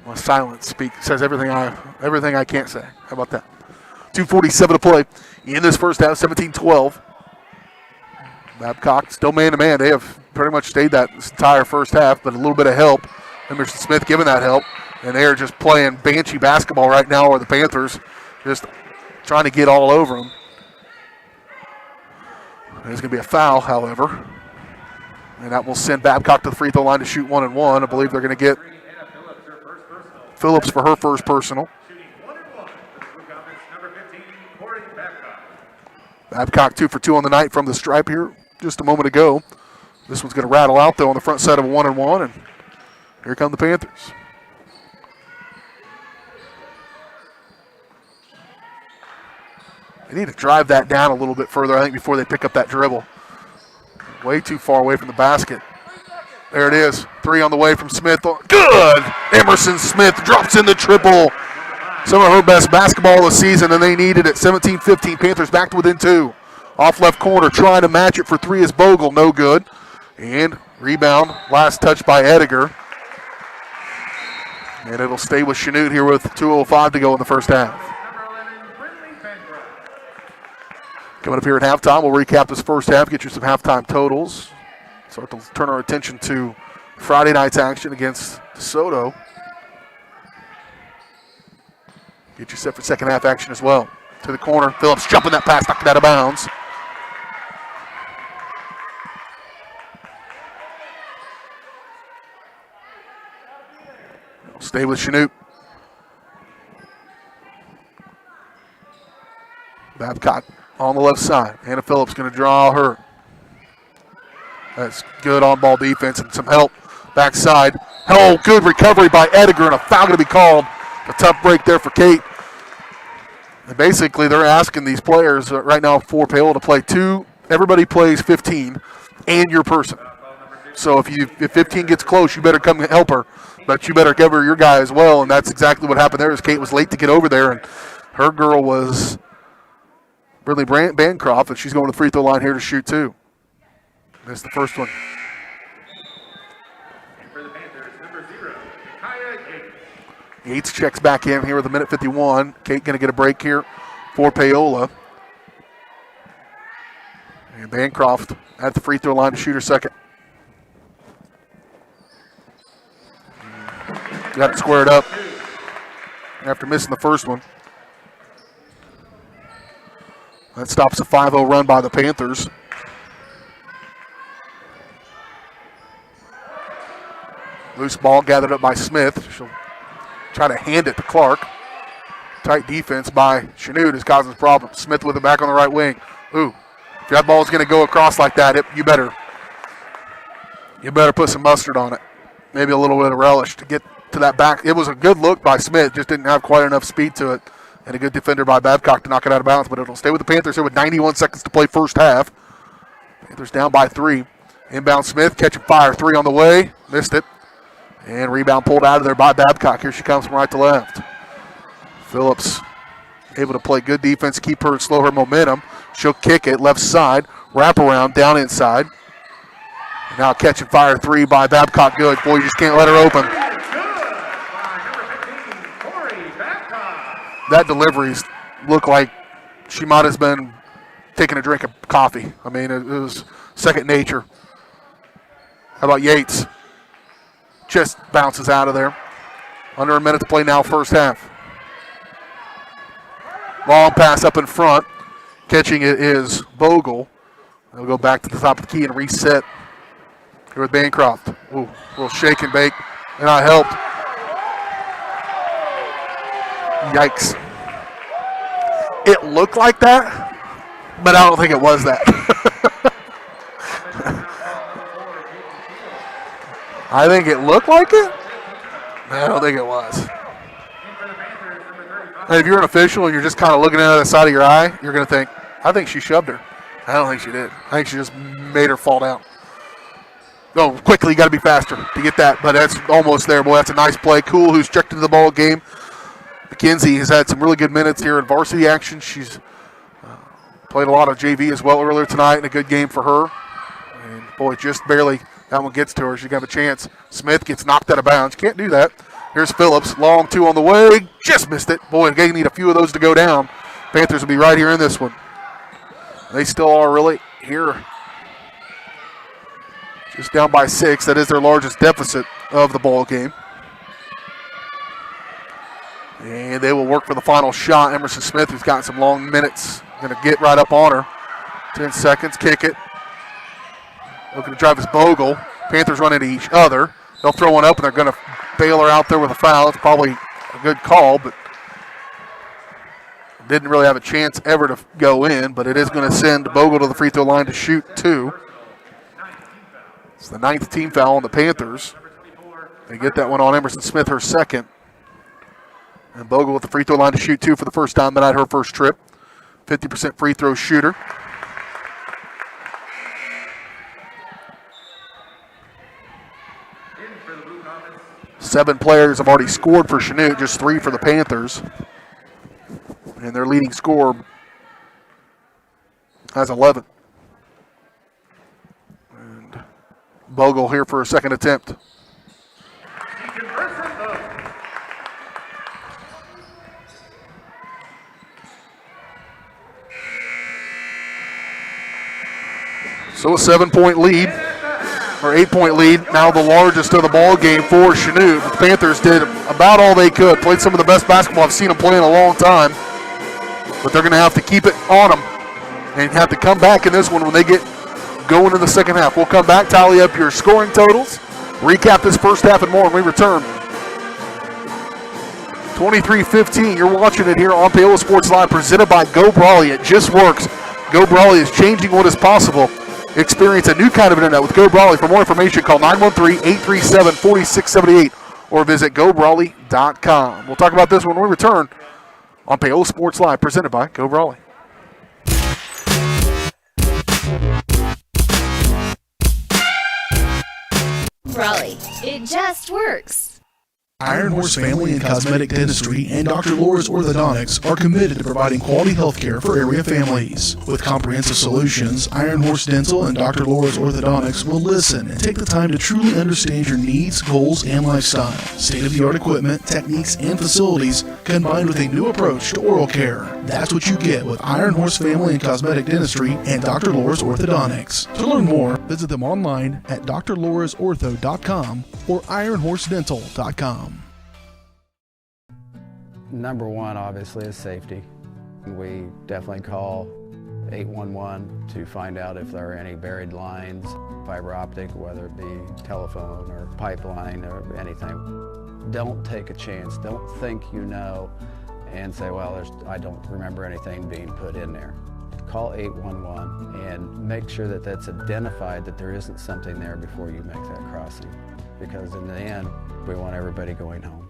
Well, silence says everything I can't say. How about that? 2:47 to play in this first half, 17-12. Babcock still man-to-man. They have pretty much stayed that this entire first half, but a little bit of help. Emerson Smith giving that help, and they are just playing banshee basketball right now, or the Panthers just trying to get all over them. There's going to be a foul, however, and that will send Babcock to the free throw line to shoot 1-1. I believe they're going to get Phillips for her first personal. Babcock 2 for 2 on the night from the stripe here just a moment ago. This one's going to rattle out, though, on the front side of a 1-1, and here come the Panthers. They need to drive that down a little bit further, I think, before they pick up that dribble. Way too far away from the basket. There it is. 3 on the way from Smith. Good! Emerson Smith drops in the triple. Some of her best basketball of the season, and they needed it. 17-15. Panthers back to within 2. Off left corner, trying to match it for 3 is Bogle. No good. And rebound, last touch by Ediger. And it'll stay with Chanute here with 2:05 to go in the first half. Coming up here at halftime, we'll recap this first half, get you some halftime totals. Start to turn our attention to Friday night's action against DeSoto. Get you set for second half action as well. To the corner, Phillips jumping that pass, knocked it out of bounds. Stay with Chanute. Babcock on the left side. Hannah Phillips going to draw her. That's good on-ball defense and some help. Backside. Oh, good recovery by Ediger, and a foul going to be called. A tough break there for Kate. And basically, they're asking these players right now for Paola to play 2. Everybody plays 15 and your person. So if 15 gets close, you better come help her. But you better cover your guy as well, and that's exactly what happened there. As Kate was late to get over there, and her girl was Ridley Bancroft, and she's going to the free throw line here to shoot 2. Missed the first one. For the Panthers, number 0, Kaya Yates. Yates checks back in here with a minute 51. Kate going to get a break here for Paola. And Bancroft at the free throw line to shoot her second. Got it squared up after missing the first one. That stops a 5-0 run by the Panthers. Loose ball gathered up by Smith. She'll try to hand it to Clark. Tight defense by Chanute is causing problems. Smith with it back on the right wing. Ooh, if that ball's going to go across like that, you better put some mustard on it. Maybe a little bit of relish to get to that back. It was a good look by Smith, just didn't have quite enough speed to it. And a good defender by Babcock to knock it out of bounds, but it'll stay with the Panthers here with 91 seconds to play first half. Panthers down by 3. Inbound Smith, catching fire. 3 on the way, missed it. And rebound pulled out of there by Babcock. Here she comes from right to left. Phillips able to play good defense, keep her, slow her momentum. She'll kick it left side, wrap around, down inside. And now catching fire 3 by Babcock. Good. Boy, you just can't let her open. That deliveries looked like she might have been taking a drink of coffee. I mean, it was second nature. How about Yates? Just bounces out of there. Under a minute to play now, first half. Long pass up in front. Catching it is Bogle. They'll go back to the top of the key and reset here with Bancroft. Ooh, a little shake and bake. And I helped. Yikes. It looked like that, but I don't think it was that. I think it looked like it. I don't think it was. And if you're an official and you're just kind of looking at the side of your eye, you're going to think, I think she shoved her. I don't think she did. I think she just made her fall down. Oh, quickly, you got to be faster to get that, but that's almost there. Boy, that's a nice play. Cool, who's checked into the ball game. McKenzie has had some really good minutes here in varsity action. She's played a lot of JV as well earlier tonight, and a good game for her. And, boy, just barely that one gets to her. She's got a chance. Smith gets knocked out of bounds. Can't do that. Here's Phillips. Long two on the way. Just missed it. Boy, they need a few of those to go down. Panthers will be right here in this one. They still are really here. Just down by 6. That is their largest deficit of the ball game. And they will work for the final shot. Emerson Smith, who's got some long minutes, going to get right up on her. 10 seconds, kick it. Looking to drive his Bogle. Panthers run into each other. They'll throw one up, and they're going to bail her out there with a foul. It's probably a good call, but didn't really have a chance ever to go in, but it is going to send Bogle to the free throw line to shoot 2. It's the 9th team foul on the Panthers. They get that one on Emerson Smith, her second. And Bogle with the free throw line to shoot 2 for the first time tonight, her first trip. 50% free throw shooter. Seven players have already scored for Chanute, just 3 for the Panthers. And their leading scorer has 11. And Bogle here for a second attempt. So a 7-point lead, or 8-point lead, now the largest of the ball game for Chanute. The Panthers did about all they could, played some of the best basketball I've seen them play in a long time, but they're going to have to keep it on them and have to come back in this one when they get going in the second half. We'll come back, tally up your scoring totals, recap this first half and more when we return. 23-15, you're watching it here on Paola Sports Live, presented by Go Brawley. It just works. Go Brawley is changing what is possible. Experience a new kind of internet with Go Brawley. For more information, call 913-837-4678 or visit GoBrawley.com. We'll talk about this when we return on Paola Sports Live, presented by Go Brawley. Brawley, it just works. Iron Horse Family and Cosmetic Dentistry and Dr. Laura's Orthodontics are committed to providing quality health care for area families. With comprehensive solutions, Iron Horse Dental and Dr. Laura's Orthodontics will listen and take the time to truly understand your needs, goals, and lifestyle. State-of-the-art equipment, techniques, and facilities combined with a new approach to oral care. That's what you get with Iron Horse Family and Cosmetic Dentistry and Dr. Laura's Orthodontics. To learn more, visit them online at drlaurasortho.com or ironhorsedental.com. Number one, obviously, is safety. We definitely call 811 to find out if there are any buried lines, fiber optic, whether it be telephone or pipeline or anything. Don't take a chance. Don't think you know and say, well, I don't remember anything being put in there. Call 811 and make sure that that's identified, that there isn't something there before you make that crossing. Because in the end, we want everybody going home.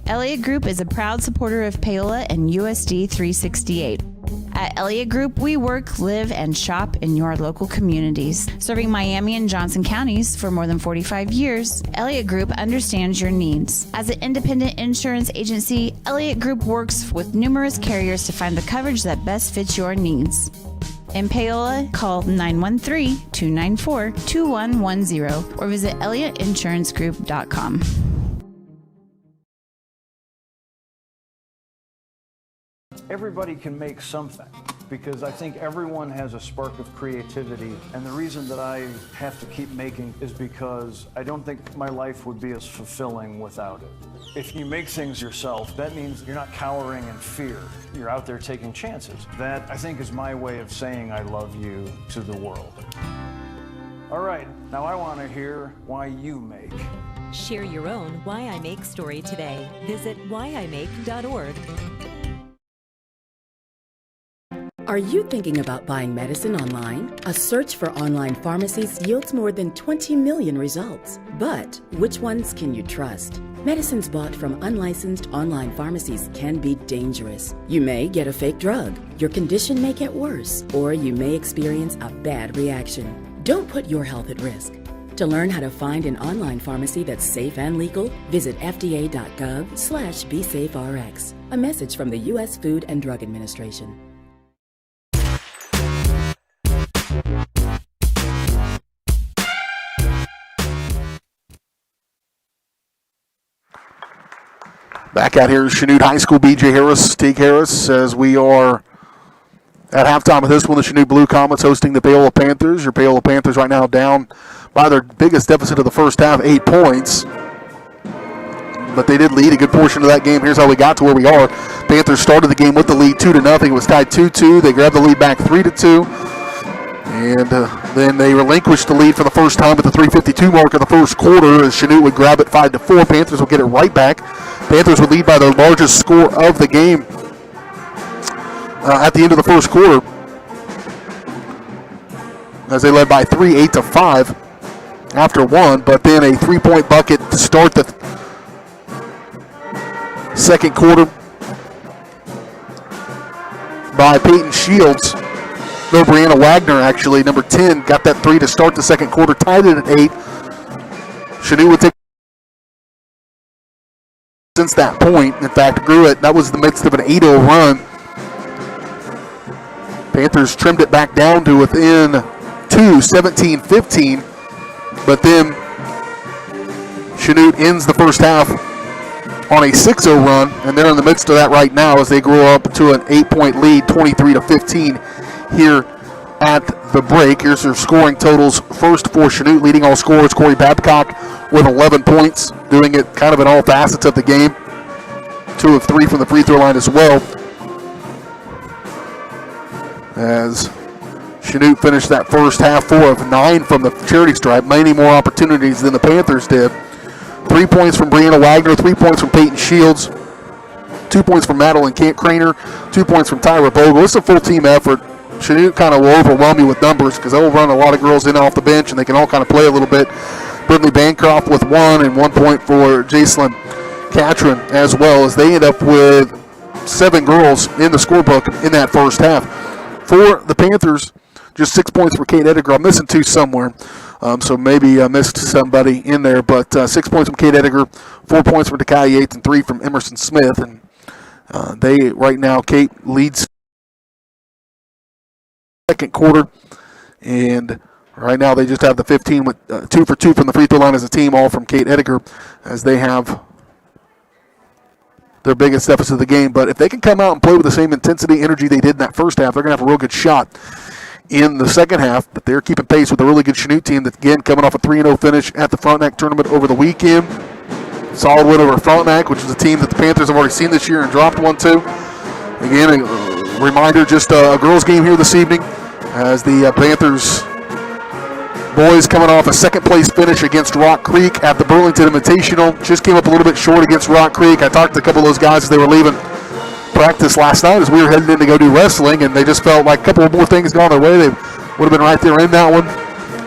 Elliott Group is a proud supporter of Paola and USD 368. At Elliott Group, we work, live, and shop in your local communities. Serving Miami and Johnson counties for more than 45 years, Elliott Group understands your needs. As an independent insurance agency, Elliott Group works with numerous carriers to find the coverage that best fits your needs. In Paola, call 913-294-2110 or visit ElliottInsuranceGroup.com. Everybody can make something, because I think everyone has a spark of creativity, and the reason that I have to keep making is because I don't think my life would be as fulfilling without it. If you make things yourself, that means you're not cowering in fear. You're out there taking chances. That, I think, is my way of saying I love you to the world. All right, now I want to hear why you make. Share your own Why I Make story today. Visit whyimake.org. Are you thinking about buying medicine online? A search for online pharmacies yields more than 20 million results. But which ones can you trust? Medicines bought from unlicensed online pharmacies can be dangerous. You may get a fake drug, your condition may get worse, or you may experience a bad reaction. Don't put your health at risk. To learn how to find an online pharmacy that's safe and legal, visit fda.gov/BeSafeRx. A message from the U.S. Food and Drug Administration. Back out here is Chanute High School, B.J. Harris, Teague Harris, as we are at halftime of this one. The Chanute Blue Comets hosting the Paola Panthers. Your Paola Panthers right now down by their biggest deficit of the first half, 8 points. But they did lead a good portion of that game. Here's how we got to where we are. Panthers started the game with the lead 2-0. It was tied 2-2. They grabbed the lead back 3-2. And then they relinquished the lead for the first time at the 3:52 mark of the first quarter as Chanute would grab it 5-4. Panthers would get it right back. Panthers would lead by their largest score of the game at the end of the first quarter as they led by 3, 8-5 after one. But then a 3-point bucket to start the second quarter by Peyton Shields. No, Brianna Wagner, actually, number 10, got that 3 to start the second quarter, tied it at 8. Chanute would take since that point. In fact, grew it. That was the midst of an 8-0 run. Panthers trimmed it back down to within 2, 17-15. But then Chanute ends the first half on a 6-0 run, and they're in the midst of that right now as they grow up to an 8-point lead, 23-15. Here at the break. Here's their scoring totals. First for Chanute, leading all scorers, Corey Babcock with 11 points, doing it kind of in all facets of the game. 2 of 3 from the free throw line as well. As Chanute finished that first half 4 of 9 from the charity stripe, many more opportunities than the Panthers did. 3 points from Brianna Wagner, 3 points from Peyton Shields, 2 points from Madeline Craner, 2 points from Tyra Bogle. It's a full team effort. Chanute kind of will overwhelm you with numbers because they'll run a lot of girls in and off the bench and they can all kind of play a little bit. Brittany Bancroft with 1 and 1 point for Jacelyn Catron as well, as they end up with 7 girls in the scorebook in that first half. For the Panthers, just 6 points for Kate Edgar. I'm missing 2 somewhere, so maybe I missed somebody in there. But 6 points from Kate Edgar, 4 points from Takai Yates, and 3 from Emerson Smith. And they right now, Kate leads second quarter, and right now they just have the 15 with 2 for 2 from the free throw line as a team, all from Kate Edgar, as they have their biggest deficit of the game. But if they can come out and play with the same intensity, energy they did in that first half, they're going to have a real good shot in the second half. But they're keeping pace with a really good Chanute team that, again, coming off a 3-0 finish at the Frontenac tournament over the weekend. Solid win over Frontenac, which is a team that the Panthers have already seen this year and dropped 1-2. Again, a reminder, just a girls' game here this evening as the Panthers boys coming off a second-place finish against Rock Creek at the Burlington Invitational. Just came up a little bit short against Rock Creek. I talked to a couple of those guys as they were leaving practice last night as we were heading in to go do wrestling, and they just felt like a couple of more things gone their way. They would have been right there in that one.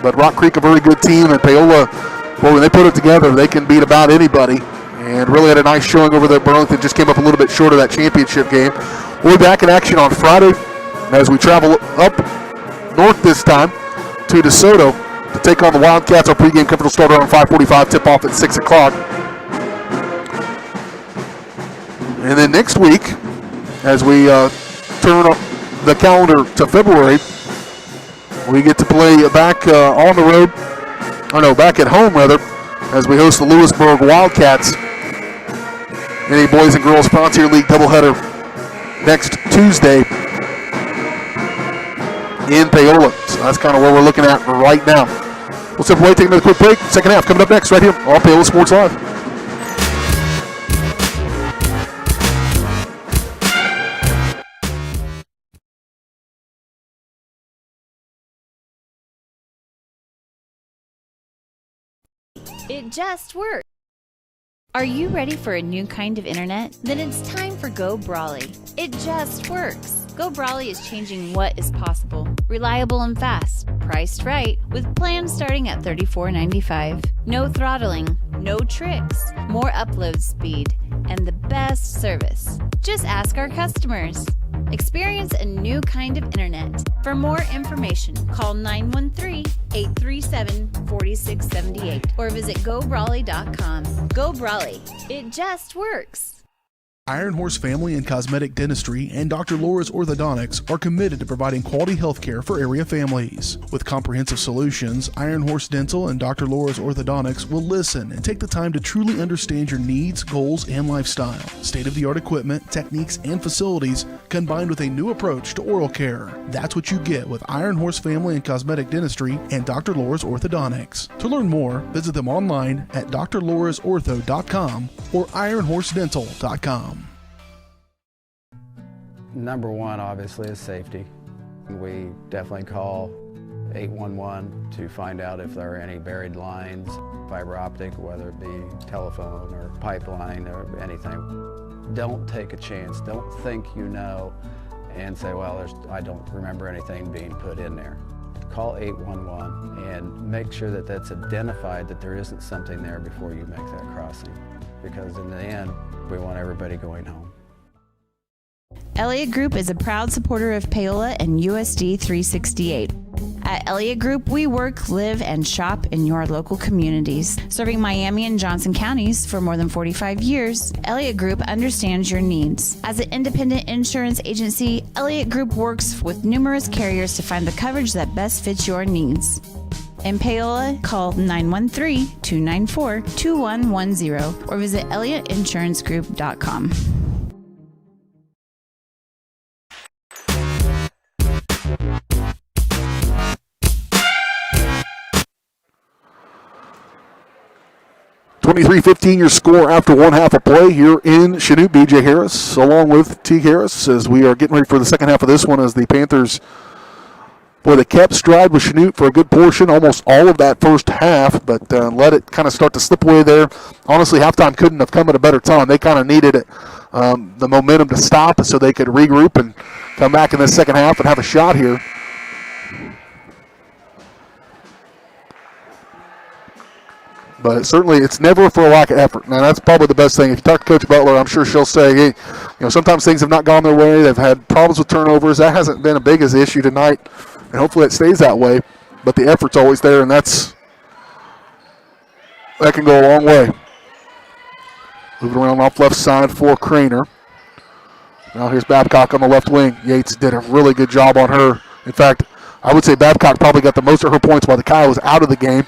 But Rock Creek, a very good team, and Paola, well, when they put it together, they can beat about anybody. And really had a nice showing over there. Burlington just came up a little bit short of that championship game. We'll be back in action on Friday as we travel up north this time to DeSoto to take on the Wildcats. Our pregame coverage will start around 5:45, tip-off at 6 o'clock. And then next week, as we turn the calendar to February, we get to play back on the road, back at home rather, as we host the Lewisburg Wildcats in a boys and girls Frontier League doubleheader next Tuesday in Paola. So that's kind of where we're looking at right now. We'll step away, take another quick break. Second half coming up next right here on Paola Sports Live. It just works. Are you ready for a new kind of internet? Then it's time for Go Brawly. It just works. Go Brawly is changing what is possible. Reliable and fast. Priced right, with plans starting at $34.95. No throttling, no tricks, more upload speed, and the best service. Just ask our customers. Experience a new kind of internet. For more information, call 913-837-4678 or visit GoBrawley.com. Go Brawley. It just works. Iron Horse Family and Cosmetic Dentistry and Dr. Laura's Orthodontics are committed to providing quality health care for area families. With comprehensive solutions, Iron Horse Dental and Dr. Laura's Orthodontics will listen and take the time to truly understand your needs, goals, and lifestyle. State-of-the-art equipment, techniques, and facilities combined with a new approach to oral care. That's what you get with Iron Horse Family and Cosmetic Dentistry and Dr. Laura's Orthodontics. To learn more, visit them online at drlaurasortho.com or ironhorsedental.com. Number one, obviously, is safety. We definitely call 811 to find out if there are any buried lines, fiber optic, whether it be telephone or pipeline or anything. Don't take a chance. Don't think you know and say, well, I don't remember anything being put in there. Call 811 and make sure that that's identified, that there isn't something there before you make that crossing. Because in the end, we want everybody going home. Elliott Group is a proud supporter of Paola and USD 368. At Elliott Group, we work, live, and shop in your local communities. Serving Miami and Johnson counties for more than 45 years, Elliott Group understands your needs. As an independent insurance agency, Elliott Group works with numerous carriers to find the coverage that best fits your needs. In Paola, call 913-294-2110 or visit ElliottInsuranceGroup.com. (23-15) your score after one half of play here in Chanute. BJ Harris along with Teague Harris as we are getting ready for the second half of this one as the Panthers, boy, they kept stride with Chanute for a good portion, almost all of that first half, but let it kind of start to slip away there. Honestly, halftime couldn't have come at a better time. They kind of needed it, the momentum to stop so they could regroup and come back in the second half and have a shot here. But certainly, it's never for a lack of effort. Now, that's probably the best thing. If you talk to Coach Butler, I'm sure she'll say, hey, sometimes things have not gone their way. They've had problems with turnovers. That hasn't been a big as issue tonight, and hopefully it stays that way. But the effort's always there, and that can go a long way. Moving around off left side for Craner. Now here's Babcock on the left wing. Yates did a really good job on her. In fact, I would say Babcock probably got the most of her points while the Kai was out of the game.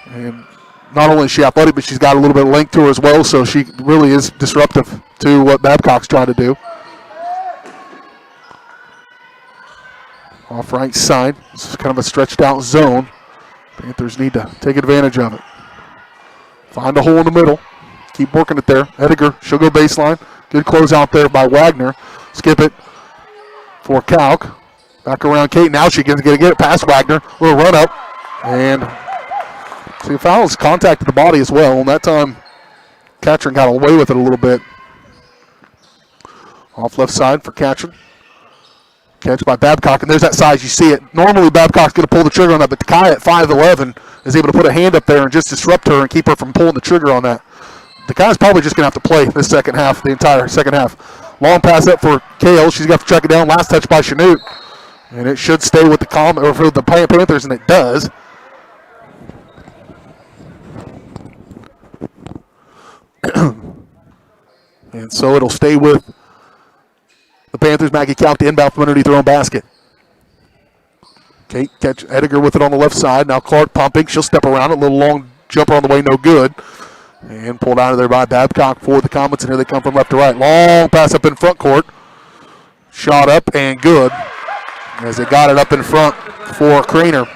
And not only is she athletic, but she's got a little bit of length to her as well, so she really is disruptive to what Babcock's trying to do. Off right side, this is kind of a stretched out zone. Panthers need to take advantage of it. Find a hole in the middle. Keep working it there. Ediger, she'll go baseline. Good close out there by Wagner. Skip it for Kalk. Back around Kate. Now she's going to get it past Wagner. Little run up. And see, Fowles contacted the body as well, and that time Catron got away with it a little bit. Off left side for Catron. Catch by Babcock, and there's that size. You see it. Normally Babcock's going to pull the trigger on that, but Kai at 5'11" is able to put a hand up there and just disrupt her and keep her from pulling the trigger on that. The Kai's probably just going to have to play this second half, the entire second half. Long pass up for Kale. She's got to track it down. Last touch by Chanute. And it should stay with the or for the Panthers, and it does. And so it'll stay with the Panthers. Maggie Kalk to inbound from underneath their own basket. Kate catch Ediger with it on the left side. Now Clark pumping. She'll step around it. A little long jumper on the way, no good. And pulled out of there by Babcock for the Comets. And here they come from left to right. Long pass up in front court. Shot up and good. As they got it up in front for Craner.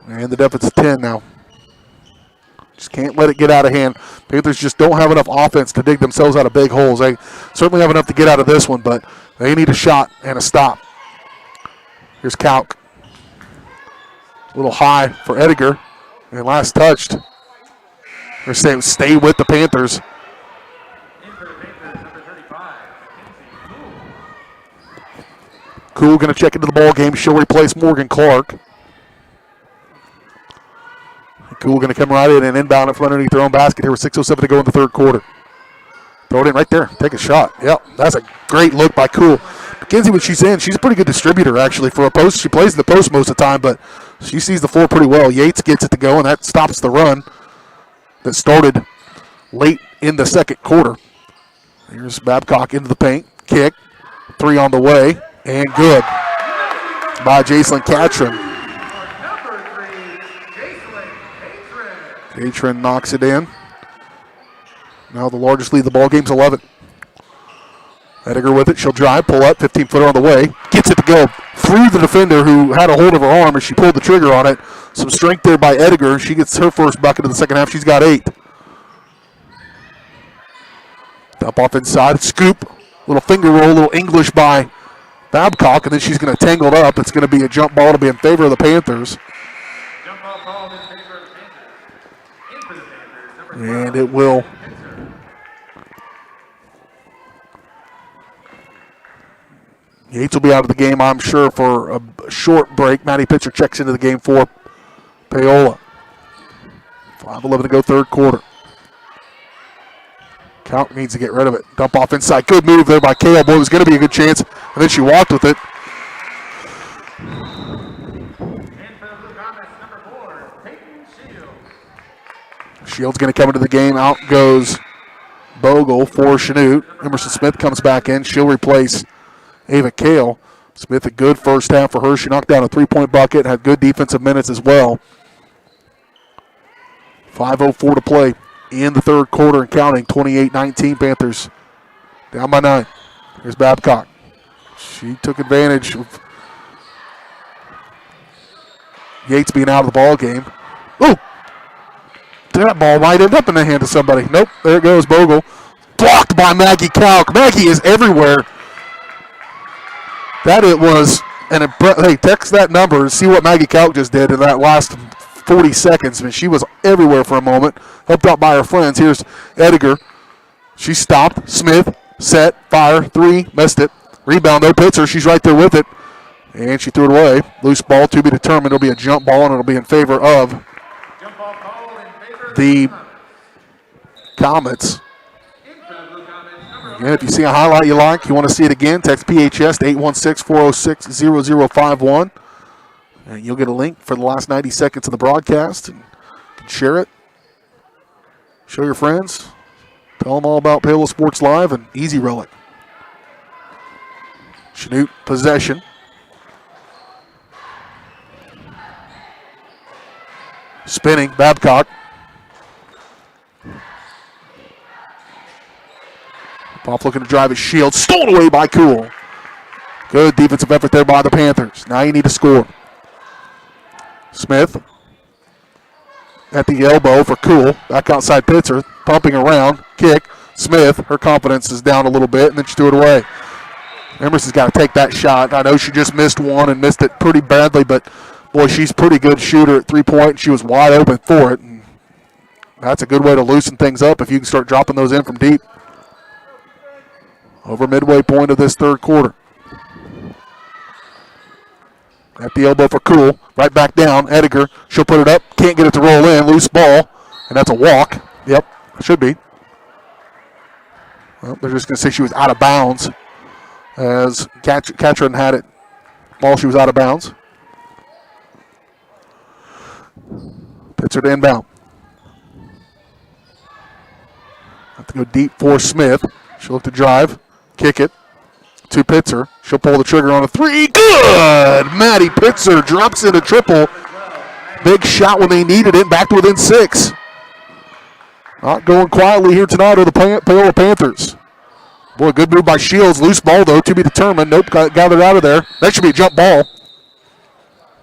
And the deficit's 10 now. Just can't let it get out of hand. Panthers just don't have enough offense to dig themselves out of big holes. They certainly have enough to get out of this one, but they need a shot and a stop. Here's Kalk. A little high for Ediger. And last touched. They're saying stay with the Panthers. Cool going to check into the ball game. She'll replace Morgan Clark. Cool going to come right in and inbound it from underneath their own basket here with 6:07 to go in the third quarter. Throw it in right there. Take a shot. Yep, that's a great look by Cool. Mackenzie, when she's in, she's a pretty good distributor, actually, for a post. She plays in the post most of the time, but she sees the floor pretty well. Yates gets it to go, and that stops the run that started late in the second quarter. Here's Babcock into the paint. Kick. 3 on the way, and good by Jacelyn Catron. Catron knocks it in. Now the largest lead of the ball game's 11. Ediger with it. She'll drive, pull up, 15-footer on the way. Gets it to go through the defender who had a hold of her arm as she pulled the trigger on it. Some strength there by Ediger. She gets her first bucket of the second half. She's got 8. Dump off inside. Scoop. Little finger roll, little English by Babcock, and then she's going to tangle it up. It's going to be a jump ball to be in favor of the Panthers. Jump ball called in favor of the Panthers. In for the Panthers, number 12. And it will. Yates will be out of the game, I'm sure, for a short break. Maddie Pitcher checks into the game for Paola. 5:11 to go, third quarter. Count needs to get rid of it. Dump off inside. Good move there by Kale. Boy, it was going to be a good chance. And then she walked with it. And for the Blue Comets, number 4, Peyton Shields. Shields going to come into the game. Out goes Bogle for Chanute. Emerson Smith comes back in. She'll replace Ava Kale. Smith, a good first half for her. She knocked down a 3-point bucket. Had good defensive minutes as well. 5:04 to play in the third quarter and counting. 28-19 Panthers down by 9. Here's Babcock. She took advantage of Yates being out of the ball game. Oh! That ball might end up in the hand of somebody. Nope, there goes Bogle. Blocked by Maggie Kalk. Maggie is everywhere. That it was an hey, text that number and see what Maggie Kalk just did in that last 40 seconds. I mean, she was everywhere for a moment. Helped out by her friends. Here's Ediger. She stopped. Smith, set, fire, 3, missed it. Rebound, though, Pitzer. She's right there with it. And she threw it away. Loose ball to be determined. It'll be a jump ball, and it'll be in favor of the Comets. Again, if you see a highlight you like, you want to see it again, text PHS to 816-406-0051. And you'll get a link for the last 90 seconds of the broadcast. And you can share it. Show your friends. Tell them all about Paola Sports Live and Easy Relic. Chanute possession. Spinning, Babcock. Pop looking to drive his shield. Stolen away by Cool. Good defensive effort there by the Panthers. Now you need to score. Smith at the elbow for Cool. Back outside Pitzer. Pumping around. Kick. Smith, her confidence is down a little bit, and then she threw it away. Emerson's got to take that shot. I know she just missed one and missed it pretty badly, but, boy, she's a pretty good shooter at three-point. She was wide open for it. And that's a good way to loosen things up if you can start dropping those in from deep. Over midway point of this third quarter. At the elbow for Cool. Right back down. Ediger. She'll put it up. Can't get it to roll in. Loose ball. And that's a walk. Yep. Should be. Well, they're just going to say she was out of bounds as Catron had it while she was out of bounds. Pitzer to inbound. Have to go deep for Smith. She'll look to drive. Kick it to Pitzer. She'll pull the trigger on a 3. Good! Maddie Pitzer drops in a triple. Big shot when they needed it. Back to within 6. Not going quietly here tonight are the Paola Panthers. Boy, good move by Shields. Loose ball, though, to be determined. Nope, gathered out of there. That should be a jump ball.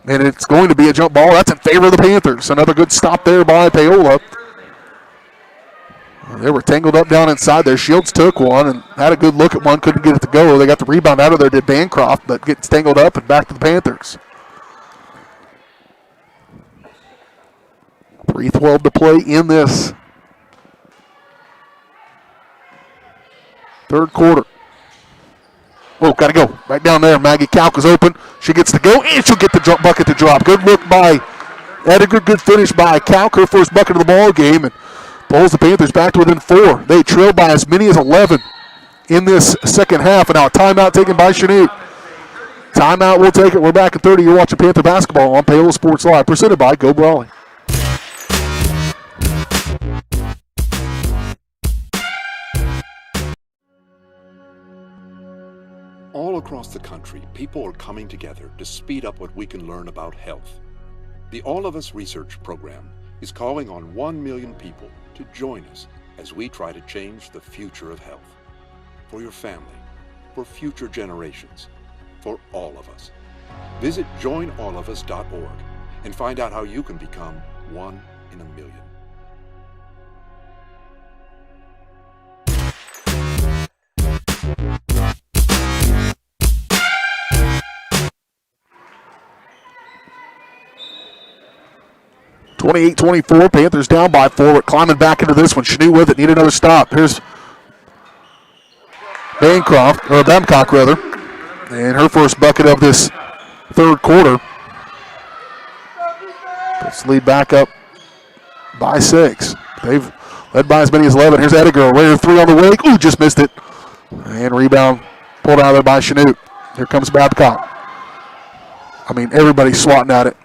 And it's going to be a jump ball. That's in favor of the Panthers. Another good stop there by Paola. They were tangled up down inside there. Shields took one and had a good look at one. Couldn't get it to go. They got the rebound out of there, did Bancroft, but gets tangled up and back to the Panthers. 3:12 to play in this third quarter. Oh, got to go. Right down there. Maggie Kalk is open. She gets to go, and she'll get the bucket to drop. Good look by Ediger, good finish by Kalk, her first bucket of the ball game, and pulls the Panthers back to within 4. They trail by as many as 11 in this second half, and now a timeout taken by Chanute. Timeout, we'll take it. We're back at 30. You're watching Panther basketball on Paola Sports Live, presented by Go Brawley. All across the country, people are coming together to speed up what we can learn about health. The All of Us Research Program is calling on 1 million people to join us as we try to change the future of health. For your family, for future generations, for all of us. Visit joinallofus.org and find out how you can become 1 in a million. (28-24), Panthers down by 4. We're climbing back into this one. Chanute with it, need another stop. Here's Babcock rather, and her first bucket of this third quarter. Let's lead back up by 6. They've led by as many as 11. Here's Ediger, ready to 3 on the way. Ooh, just missed it. And rebound pulled out of there by Chanute. Here comes Babcock. I mean, everybody's swatting at it.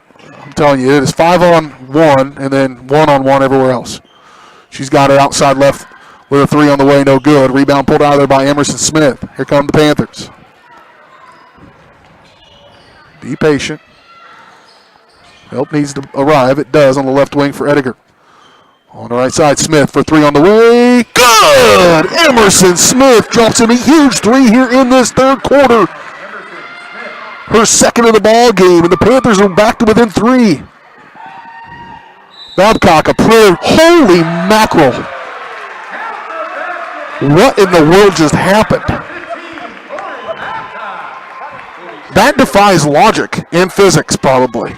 I'm telling you, it is 5-on-1 and then 1-on-1 everywhere else. She's got it outside left with a 3 on the way, no good. Rebound pulled out of there by Emerson Smith. Here come the Panthers. Be patient. Help needs to arrive. It does on the left wing for Ediger. On the right side, Smith for 3 on the way. Good! Emerson Smith drops in a huge 3 here in this third quarter. Her second of the ball game, and the Panthers are back to within 3. Babcock, a prayer. Holy mackerel. What in the world just happened? That defies logic and physics, probably.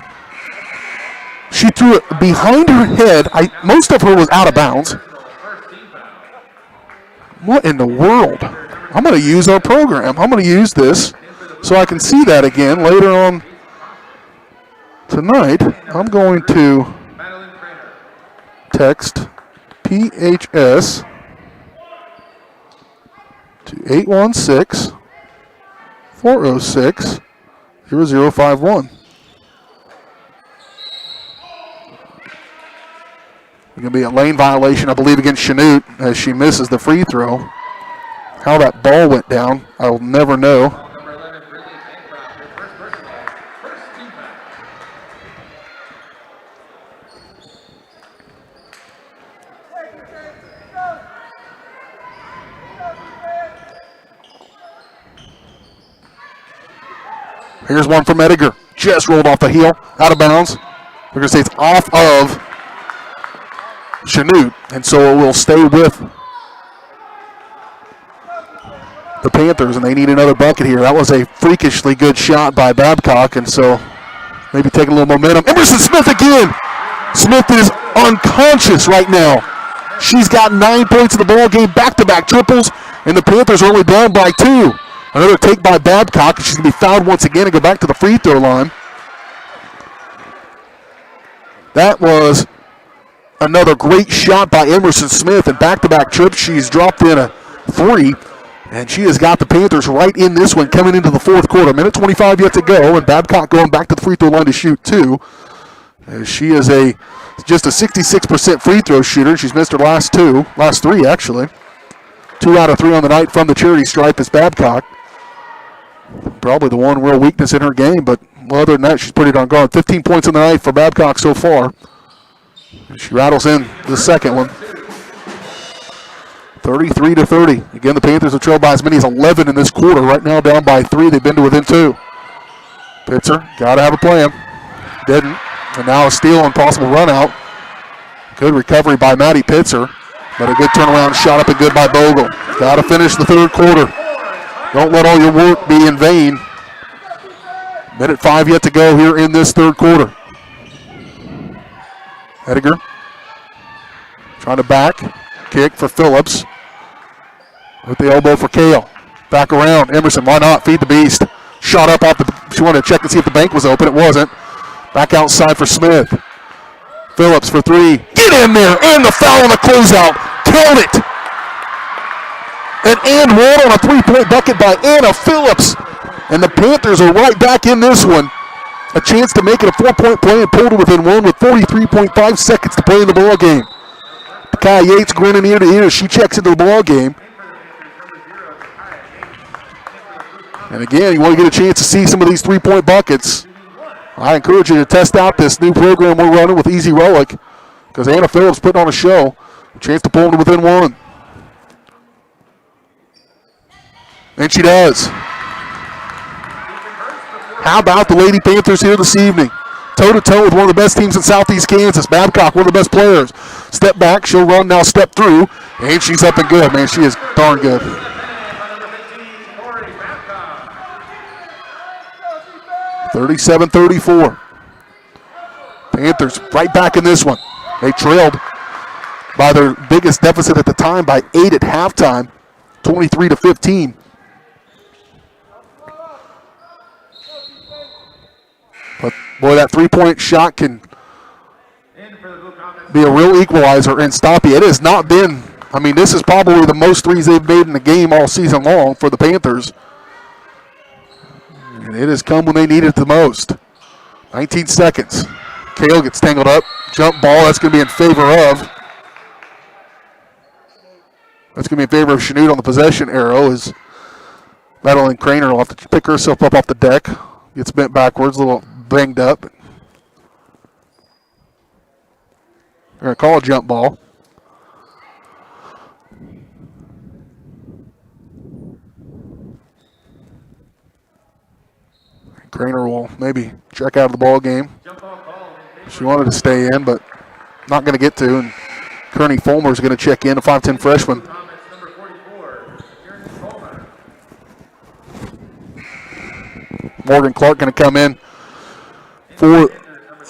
She threw it behind her head. Most of her was out of bounds. What in the world? I'm going to use our program. I'm going to use this so I can see that again later on tonight. I'm going to text PHS to 816-406-0051. It's going to be a lane violation, I believe, against Chanute as she misses the free throw. How that ball went down, I will never know. Here's one from Ediger. Just rolled off the heel, out of bounds. We're going to say it's off of Chanute, and so it will stay with the Panthers, and they need another bucket here. That was a freakishly good shot by Babcock, and so maybe taking a little momentum. Emerson Smith again. Smith is unconscious right now. She's got 9 points in the ball game, back-to-back triples, and the Panthers are only down by 2. Another take by Babcock. She's going to be fouled once again and go back to the free throw line. That was another great shot by Emerson Smith, and back-to-back trips. She's dropped in a 3, and she has got the Panthers right in this one coming into the fourth quarter. 1:25 yet to go, and Babcock going back to the free throw line to shoot 2. She is just a 66% free throw shooter. She's missed her last 3 actually. 2 out of 3 on the night from the charity stripe is Babcock. Probably the one real weakness in her game, but other than that, she's pretty darn good. 15 points on the night for Babcock so far. She rattles in the second one. 33-30. Again, the Panthers have trailed by as many as 11 in this quarter. Right now down by 3. They've been to within 2. Pitzer, got to have a plan. Didn't. And now a steal and possible run out. Good recovery by Maddie Pitzer. But a good turnaround shot up and good by Bogle. Got to finish the third quarter. Don't let all your work be in vain. 1:05 yet to go here in this third quarter. Ediger trying to back. Kick for Phillips. With the elbow for Kale. Back around. Emerson, why not? Feed the beast. Shot up off the. She wanted to check and see if the bank was open. It wasn't. Back outside for Smith. Phillips for three. Get in there, and the foul on the closeout. Count it. And rolled on a three-point bucket by Anna Phillips. And the Panthers are right back in this one. A chance to make it a 4-point play and pulled it within one with 43.5 seconds to play in the ball game. Kai Yates grinning ear to ear as she checks into the ball game. And again, you want to get a chance to see some of these three-point buckets. I encourage you to test out this new program we're running with Easy Relic, because Anna Phillips putting on a show. A chance to pull it within one. And she does. How about the Lady Panthers here this evening? Toe-to-toe with one of the best teams in Southeast Kansas. Babcock, one of the best players. Step back, she'll run, now step through. And she's up and good, man. She is darn good. 37-34. Panthers right back in this one. They trailed by their biggest deficit at the time by 8 at halftime, 23-15. But boy, that three-point shot can be a real equalizer and stop you. It has not been, I mean, this is probably the most threes they've made in the game all season long for the Panthers. And it has come when they need it the most. 19 seconds. Kale gets tangled up. Jump ball, that's going to be in favor of. That's going to be in favor of Chanute on the possession arrow as Madeline Craner will have to pick herself up off the deck. Gets bent backwards, a little banged up. They're going to call a jump ball. Craner will maybe check out of the ball game. She wanted to stay in, but not going to get to. And Kearney Fulmer is going to check in, a 5'10 freshman. Morgan Clark going to come in for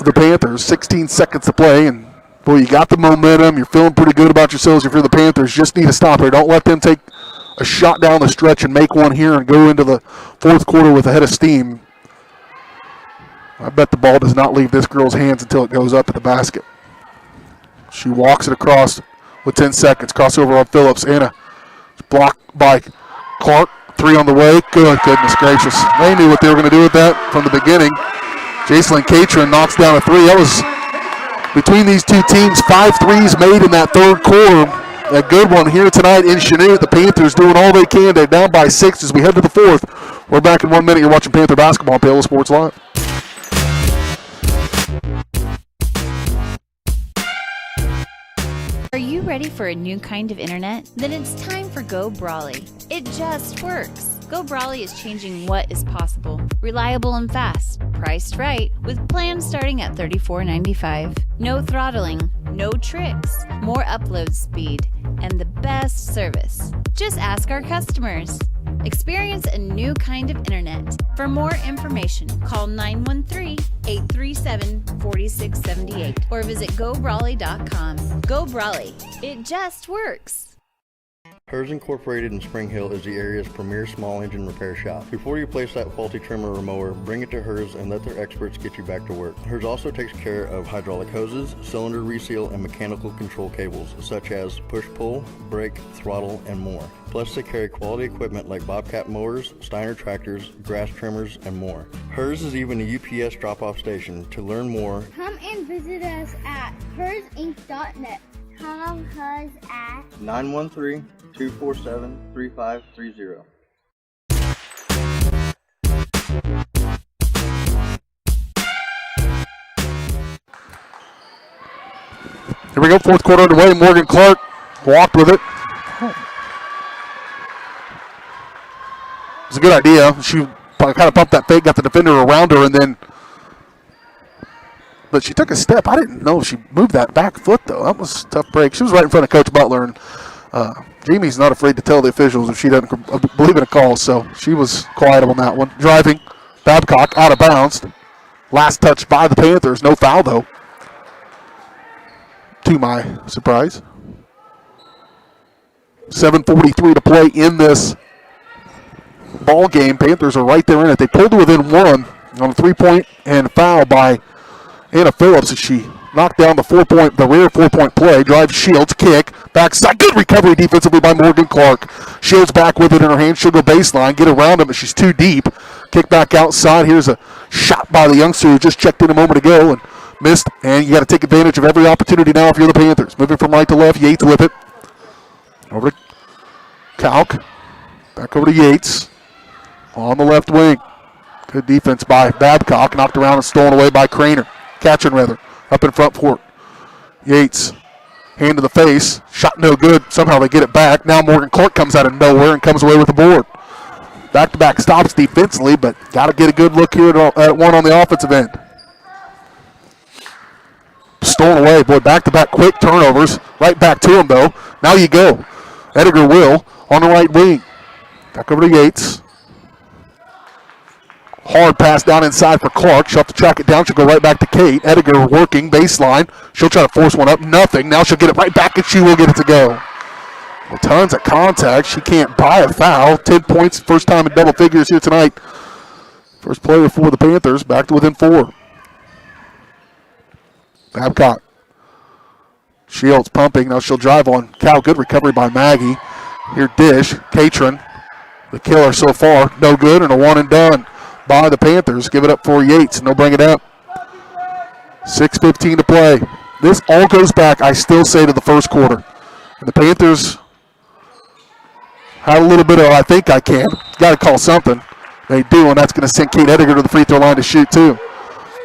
the Panthers. 16 seconds to play, and boy, you got the momentum. You're feeling pretty good about yourselves if you're the Panthers. Just need to stop here. Don't let them take a shot down the stretch and make one here and go into the fourth quarter with a head of steam. I bet the ball does not leave this girl's hands until it goes up at the basket. She walks it across with 10 seconds. Crossover on Phillips. Anna blocked by Clark. Three on the way. Good, goodness gracious. They knew what they were going to do with that from the beginning. Jacelyn Catron knocks down a three. That was between these two teams, 5 threes made in that third quarter. A good one here tonight in Chanute. The Panthers doing all they can. They're down by 6 as we head to the fourth. We're back in 1 minute. You're watching Panther basketball on Paola Sports Live. Are you ready for a new kind of internet? Then it's time for Go Brawley. It just works. Go Brawley is changing what is possible. Reliable and fast. Priced right, with plans starting at $34.95. No throttling, no tricks, more upload speed, and the best service. Just ask our customers. Experience a new kind of internet. For more information, call 913-837-4678 or visit GoBrawley.com. Go Brawley. It just works. Hers Incorporated in Spring Hill is the area's premier small engine repair shop. Before you place that faulty trimmer or mower, bring it to Hers and let their experts get you back to work. Hers also takes care of hydraulic hoses, cylinder reseal, and mechanical control cables, such as push-pull, brake, throttle, and more. Plus, they carry quality equipment like Bobcat mowers, Steiner tractors, grass trimmers, and more. Hers is even a UPS drop-off station. To learn more, come and visit us at hersinc.net. Call Hers at 913-247-3530. Here we go, fourth quarter underway. Morgan Clark walked with it. It was a good idea. She kind of pumped that fake, got the defender around her, and then, but she took a step. I didn't know she moved that back foot, though. That was a tough break. She was right in front of Coach Butler, and Jamie's not afraid to tell the officials if she doesn't believe in a call, so she was quiet on that one. Driving, Babcock out of bounds. Last touch by the Panthers. No foul, though, to my surprise. 7:43 to play in this ball game. Panthers are right there in it. They pulled to within one on a 3-point and foul by Anna Phillips as she knocked down the rear 4-point play. Drives Shields, kick, backside. Good recovery defensively by Morgan Clark. Shields back with it in her hand. She'll go baseline, get around him, but she's too deep. Kick back outside. Here's a shot by the youngster who just checked in a moment ago and missed. And you got to take advantage of every opportunity now if you're the Panthers. Moving from right to left. Yates with it. Over to Kalk. Back over to Yates. On the left wing. Good defense by Babcock. Knocked around and stolen away by Craner. Catching rather. Up in front for it. Yates. Hand to the face. Shot no good. Somehow they get it back. Now Morgan Clark comes out of nowhere and comes away with the board. Back-to-back stops defensively, but got to get a good look here at one on the offensive end. Stolen away. Boy, back-to-back quick turnovers. Right back to him, though. Now you go. Edgar Will on the right wing. Back over to Yates. Hard pass down inside for Clark. She'll have to track it down. She'll go right back to Kate. Edgar working baseline. She'll try to force one up. Nothing. Now she'll get it right back, and she will get it to go. Well, tons of contact. She can't buy a foul. 10 points. First time in double figures here tonight. First player for the Panthers. Back to within 4. Babcock. Shields pumping. Now she'll drive on Cal. Good recovery by Maggie. Here dish. Catron. The killer so far. No good, and a one and done by the Panthers. Give it up for Yates, and they'll bring it up. 6:15 to play. This all goes back, I still say, to the first quarter. And the Panthers had a little bit of, I think I can. Got to call something. They do, and that's going to send Kate Edgar to the free throw line to shoot, too.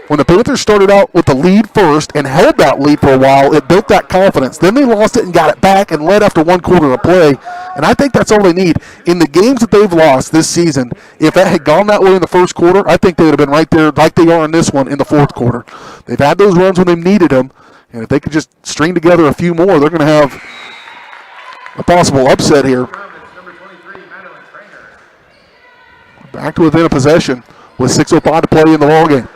When the Panthers started out with the lead first and held that lead for a while, it built that confidence. Then they lost it and got it back and led after one quarter of play. And I think that's all they need. In the games that they've lost this season, if that had gone that way in the first quarter, I think they would have been right there like they are in this one in the fourth quarter. They've had those runs when they needed them. And if they could just string together a few more, they're going to have a possible upset here. Back to within a possession with 6:05 to play in the ballgame.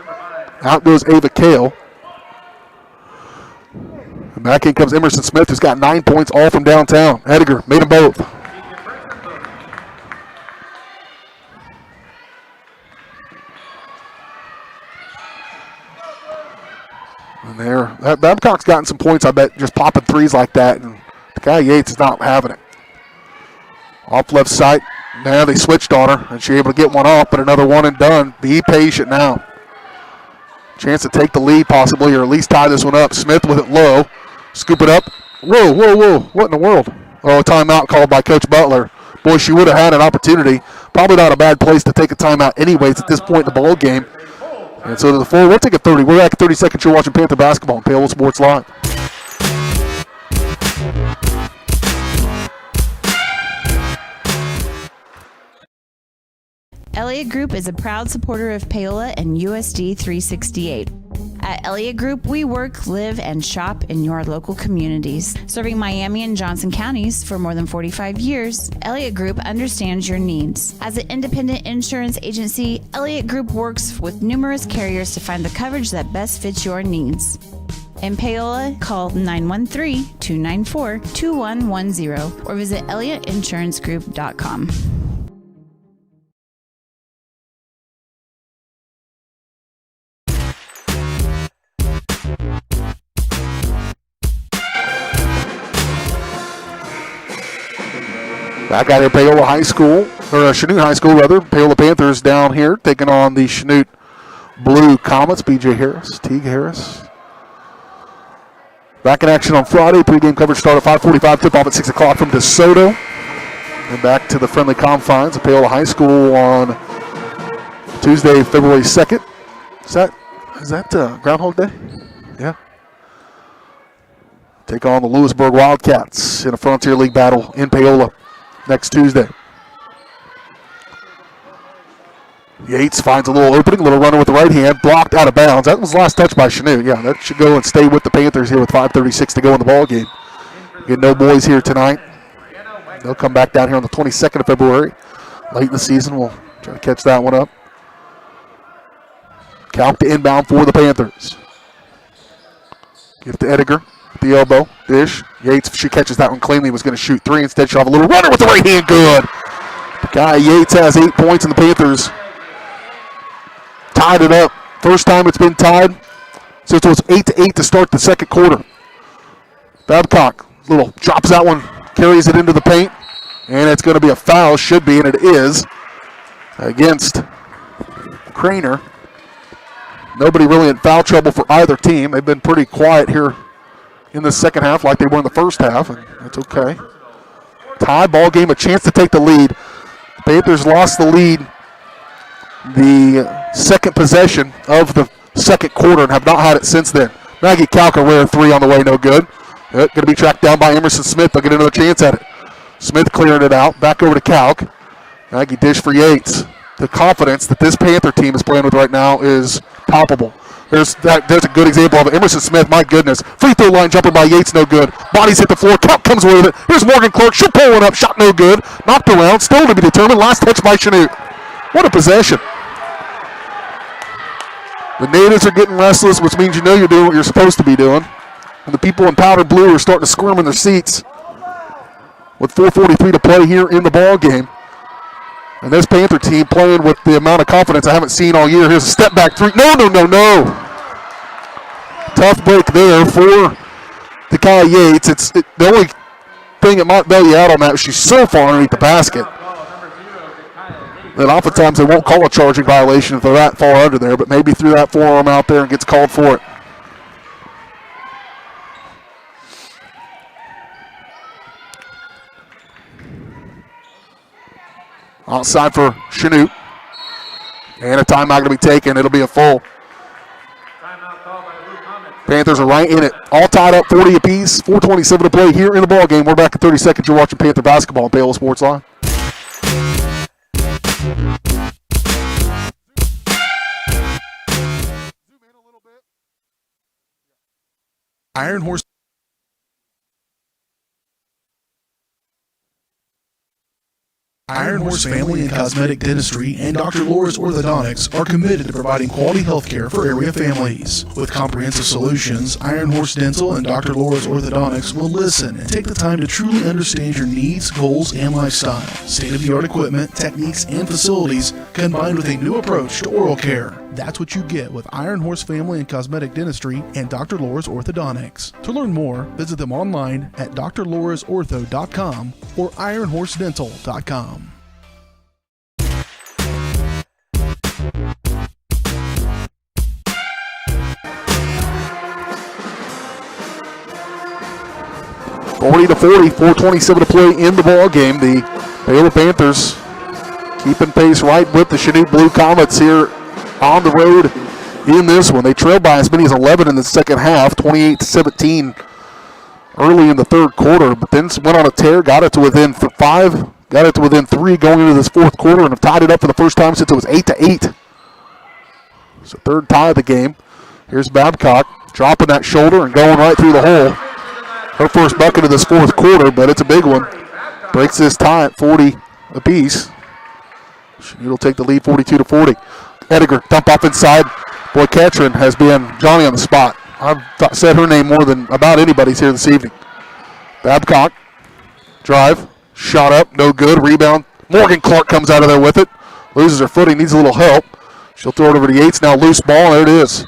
Out goes Ava Kale. And back in comes Emerson Smith, who's got 9 points, all from downtown. Edgar made them both. And there, Babcock's gotten some points, I bet, just popping threes like that. And the guy Yates is not having it. Off left side. Now they switched on her, and she's able to get one off, but another one and done. Be patient now. Chance to take the lead possibly, or at least tie this one up. Smith with it low. Scoop it up. Whoa, whoa, whoa. What in the world? Oh, a timeout called by Coach Butler. Boy, she would have had an opportunity. Probably not a bad place to take a timeout anyways at this point in the ball game. And so to the full, we'll take a 30. We're back at 30 seconds. You're watching Panther basketball on Paola Sports Live. Elliott Group is a proud supporter of Paola and USD 368. At Elliott Group, we work, live, and shop in your local communities. Serving Miami and Johnson counties for more than 45 years, Elliott Group understands your needs. As an independent insurance agency, Elliott Group works with numerous carriers to find the coverage that best fits your needs. In Paola, call 913-294-2110 or visit ElliottInsuranceGroup.com. Back out here, Paola High School, or Chanute High School, rather. Paola Panthers down here taking on the Chanute Blue Comets. B.J. Harris, Teague Harris. Back in action on Friday. Pregame coverage start at 5:45. Tip-off at 6 o'clock from DeSoto. And back to the friendly confines of Paola High School on Tuesday, February 2nd. Is that Groundhog Day? Yeah. Take on the Lewisburg Wildcats in a Frontier League battle in Paola next Tuesday. Yates finds a little opening, little runner with the right hand, blocked out of bounds. That was the last touch by Chanute. Yeah, that should go and stay with the Panthers here with 5:36 to go in the ball game. Get no boys here tonight. They'll come back down here on the 22nd of February. Late in the season, we'll try to catch that one up. Count to inbound for the Panthers. Give to Edgar. The elbow, dish. Yates, she catches that one cleanly, was going to shoot three. Instead, she'll have a little runner with the right hand. Good. The guy Yates has 8 points, and the Panthers tied it up. First time it's been tied So it's 8-8 to start the second quarter. Babcock little drops that one, carries it into the paint, and it's going to be a foul, should be, and it is, against Craner. Nobody really in foul trouble for either team. They've been pretty quiet here in the second half like they were in the first half, and that's okay. Tie ball game, a chance to take the lead. The Panthers lost the lead the second possession of the second quarter and have not had it since then. Maggie Calk, a rare three on the way, no good. Going to be tracked down by Emerson Smith. They'll get another chance at it. Smith clearing it out. Back over to Calk. Maggie dish for Yates. The confidence that this Panther team is playing with right now is palpable. There's a good example of it. Emerson Smith, my goodness. Free throw line jumper by Yates, no good. Bodies hit the floor. Calk comes away with it. Here's Morgan Clark. She'll pull one up. Shot no good. Knocked around. Still to be determined. Last touch by Chanute. What a possession. The natives are getting restless, which means you know you're doing what you're supposed to be doing. And the people in powder blue are starting to squirm in their seats with 4:43 to play here in the ball game. And this Panther team playing with the amount of confidence I haven't seen all year. Here's a step back three. No. Tough break there for Takai Yates. The only thing that might bail you out on that is she's so far underneath the basket that oftentimes they won't call a charging violation if they're that far under there, but maybe threw that forearm out there and gets called for it. Outside for Chanute. And a timeout going to be taken. It'll be a full. Panthers are right in it. All tied up, 40 apiece. 4:27 to play here in the ball game. We're back in 30 seconds. You're watching Panther basketball on Paola Sports Line. Iron Horse Family and Cosmetic Dentistry and Dr. Laura's Orthodontics are committed to providing quality health care for area families. With comprehensive solutions, Iron Horse Dental and Dr. Laura's Orthodontics will listen and take the time to truly understand your needs, goals, and lifestyle. State-of-the-art equipment, techniques, and facilities combined with a new approach to oral care. That's what you get with Iron Horse Family and Cosmetic Dentistry and Dr. Laura's Orthodontics. To learn more, visit them online at drlaurasortho.com or ironhorsedental.com. $40 to 40, 4:27 to play in the ball game. The Paola Panthers keeping pace right with the Chanute Blue Comets here on the road in this one. They trailed by as many as 11 in the second half, 28-17 early in the third quarter, but then went on a tear, got it to within 5, got it to within 3 going into this fourth quarter, and have tied it up for the first time since it was 8-8. So third tie of the game. Here's Babcock dropping that shoulder and going right through the hole. Her first bucket of this fourth quarter, but it's a big one. Breaks this tie at 40 apiece. Chanute will take the lead 42 to 40. Ediger, dump off inside. Boy, Katrin has been Johnny on the spot. I've said her name more than about anybody's here this evening. Babcock, drive, shot up, no good, rebound. Morgan Clark comes out of there with it. Loses her footing, needs a little help. She'll throw it over to Yates, now loose ball, there it is.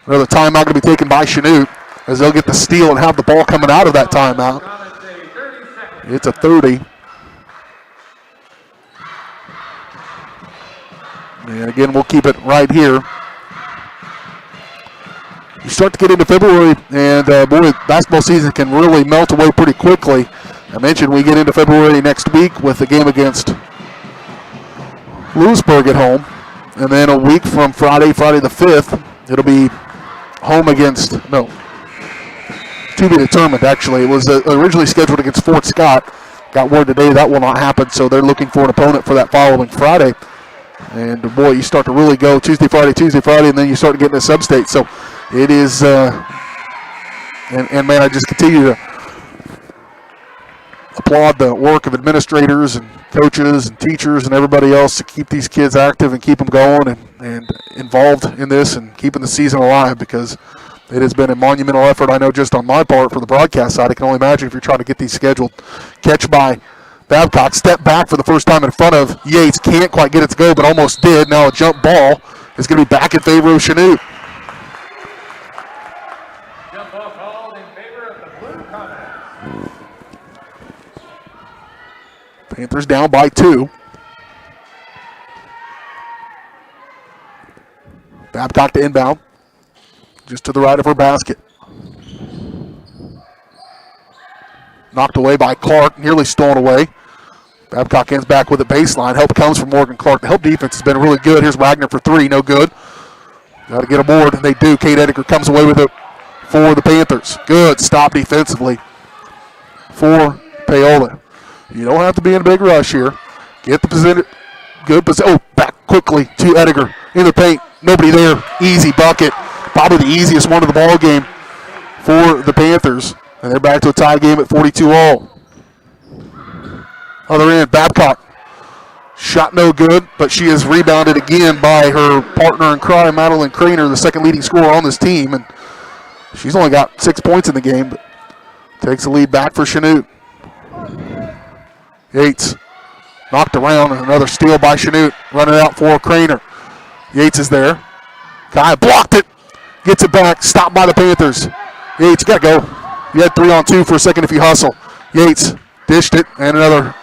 Another timeout going to be taken by Chanute as they'll get the steal and have the ball coming out of that timeout. It's a 30. And again, we'll keep it right here. You start to get into February, and boy, basketball season can really melt away pretty quickly. I mentioned we get into February next week with the game against Lewisburg at home. And then a week from Friday the 5th, it'll be home against, to be determined, actually. It was originally scheduled against Fort Scott. Got word today that will not happen, so they're looking for an opponent for that following Friday. And, boy, you start to really go Tuesday, Friday, and then you start to get into sub-state. So it is, man, I just continue to applaud the work of administrators and coaches and teachers and everybody else to keep these kids active and keep them going and involved in this and keeping the season alive, because it has been a monumental effort, I know, just on my part for the broadcast side. I can only imagine if you're trying to get these scheduled. Catch by Babcock, step back for the first time in front of Yates. Can't quite get it to go, but almost did. Now a jump ball is going to be back in favor of Chanute. Jump ball called in favor of the Blue Comets. Panthers down by 2. Babcock to inbound. Just to the right of her basket. Knocked away by Clark, nearly stolen away. Babcock ends back with a baseline. Help comes from Morgan Clark. The help defense has been really good. Here's Wagner for 3, no good. Got to get a board, and they do. Kate Ediger comes away with it for the Panthers. Good stop defensively for Paola. You don't have to be in a big rush here. Get the position. Good position. Oh, back quickly to Ediger in the paint. Nobody there. Easy bucket. Probably the easiest one of the ball game for the Panthers. And they're back to a tie game at 42-all. Other end, Babcock. Shot no good, but she is rebounded again by her partner in crime, Madeline Craner, the second leading scorer on this team. And she's only got 6 points in the game, but takes the lead back for Chanute. Yates knocked around, and another steal by Chanute. Running out for Craner. Yates is there. Kai blocked it. Gets it back. Stopped by the Panthers. Yates, you got to go. You had 3-on-2 for a second if you hustle. Yates dished it, and another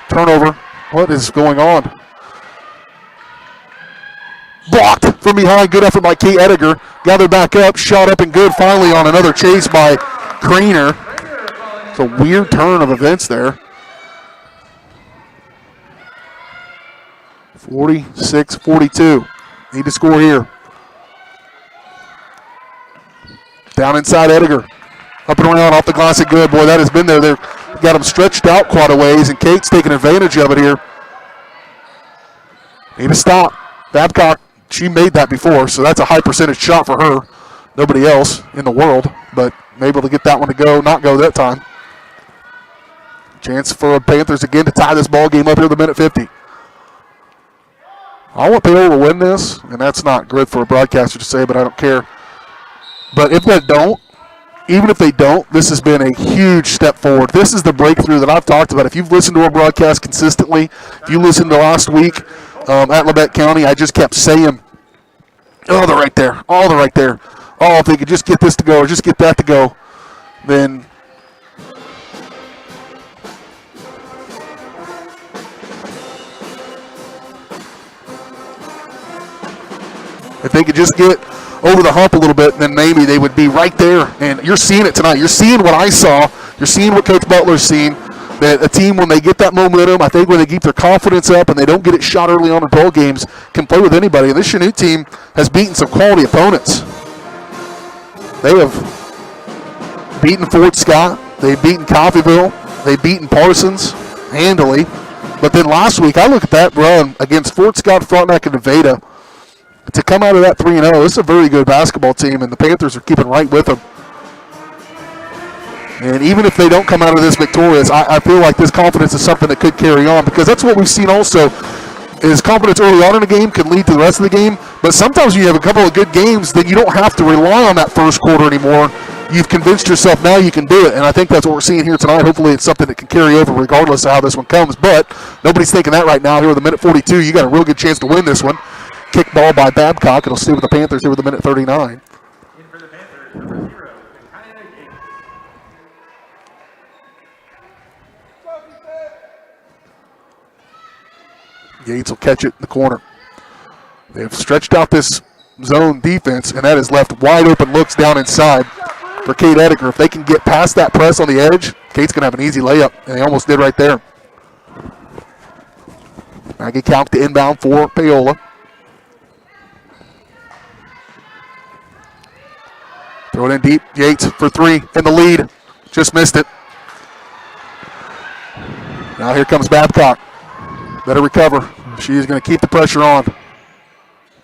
turnover. What is going on? Blocked from behind. Good effort by Kate Ediger. Gathered back up. Shot up and good finally on another chase by Craner. It's a weird turn of events there. 46-42. Need to score here. Down inside Ediger. Up and around off the glass and good. Boy, that has been there. They've got them stretched out quite a ways, and Kate's taking advantage of it here. Need to stop. Babcock, she made that before, so that's a high percentage shot for her. Nobody else in the world, but able to get that one to go, not go that time. Chance for the Panthers again to tie this ball game up here at the minute 50. I want Paola to win this, and that's not good for a broadcaster to say, but I don't care. But if they don't, even if they don't, this has been a huge step forward. This is the breakthrough that I've talked about. If you've listened to our broadcast consistently, if you listened to last week at Labette County, I just kept saying, oh, they're right there. Oh, they're right there. Oh, if they could just get this to go or just get that to go, then if they could just get over the hump a little bit, then maybe they would be right there. And you're seeing it tonight. You're seeing what I saw. You're seeing what Coach Butler's seen. That a team, when they get that momentum, I think when they keep their confidence up and they don't get it shot early on in ball games, can play with anybody. And this Chanute team has beaten some quality opponents. They have beaten Fort Scott. They've beaten Coffeyville. They've beaten Parsons handily. But then last week, I look at that run against Fort Scott, Frontenac, and Nevada. To come out of that 3-0, this is a very good basketball team, and the Panthers are keeping right with them. And even if they don't come out of this victorious, I feel like this confidence is something that could carry on, because that's what we've seen also, is confidence early on in a game can lead to the rest of the game. But sometimes when you have a couple of good games, then you don't have to rely on that first quarter anymore. You've convinced yourself now you can do it, and I think that's what we're seeing here tonight. Hopefully it's something that can carry over regardless of how this one comes. But nobody's thinking that right now. Here with the minute 42, you got a real good chance to win this one. Kick ball by Babcock. It'll stay with the Panthers here with the minute 39. In for the Panthers, number 0, Yates will catch it in the corner. They've stretched out this zone defense, and that has left wide open looks down inside for Kate Ediger. If they can get past that press on the edge, Kate's going to have an easy layup, and they almost did right there. Maggie Kalk to inbound for Paola. Throw it in deep. Yates for 3 in the lead. Just missed it. Now here comes Babcock. Better recover. She's going to keep the pressure on.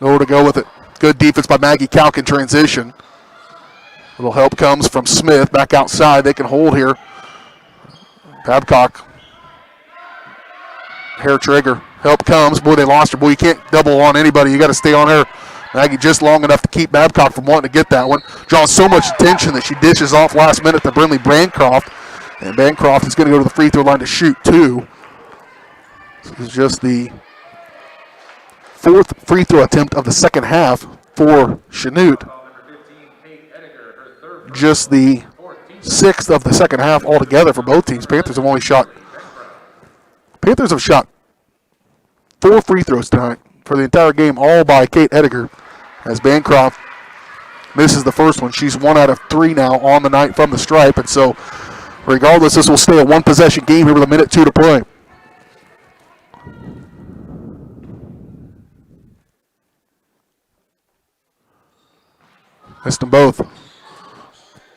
Nowhere to go with it. Good defense by Maggie Kalk in transition. Little help comes from Smith. Back outside. They can hold here. Babcock. Hair trigger. Help comes. Boy, they lost her. Boy, you can't double on anybody. You got to stay on her. Maggie just long enough to keep Babcock from wanting to get that one. Draws so much attention that she dishes off last minute to Brinley Bancroft. And Bancroft is going to go to the free throw line to shoot 2. This is just the 4th free throw attempt of the second half for Chanute. just the 6th of the second half altogether for both teams. Panthers have shot 4 free throws tonight for the entire game, all by Kate Ediger, as Bancroft misses the first one. She's 1 out of 3 now on the night from the stripe, and so regardless, this will stay a one-possession game here with 1:02 to play. Missed them both.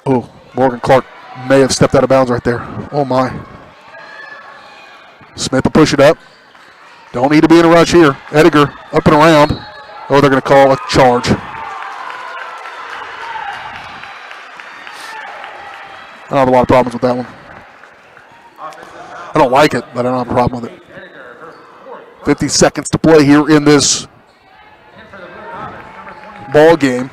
Oh, Morgan Clark may have stepped out of bounds right there. Oh, my. Smith will push it up. Don't need to be in a rush here. Ediger up and around. Oh, they're going to call a charge. I don't have a lot of problems with that one. I don't like it, but I don't have a problem with it. 50 seconds to play here in this ball game.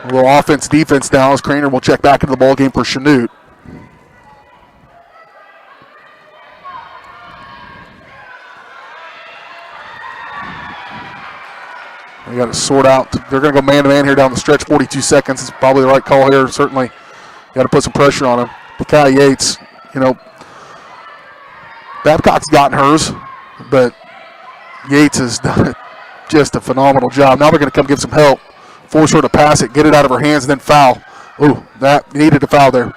A little offense, defense now as Craner will check back into the ball game for Chanute. We got to sort out. They're going to go man-to-man here down the stretch. 42 seconds. It's probably the right call here. Certainly got to put some pressure on him. Kai Yates, Babcock's gotten hers, but Yates has done just a phenomenal job. Now they're going to come give some help. Force her to pass it, get it out of her hands, and then foul. Ooh, that needed a foul there.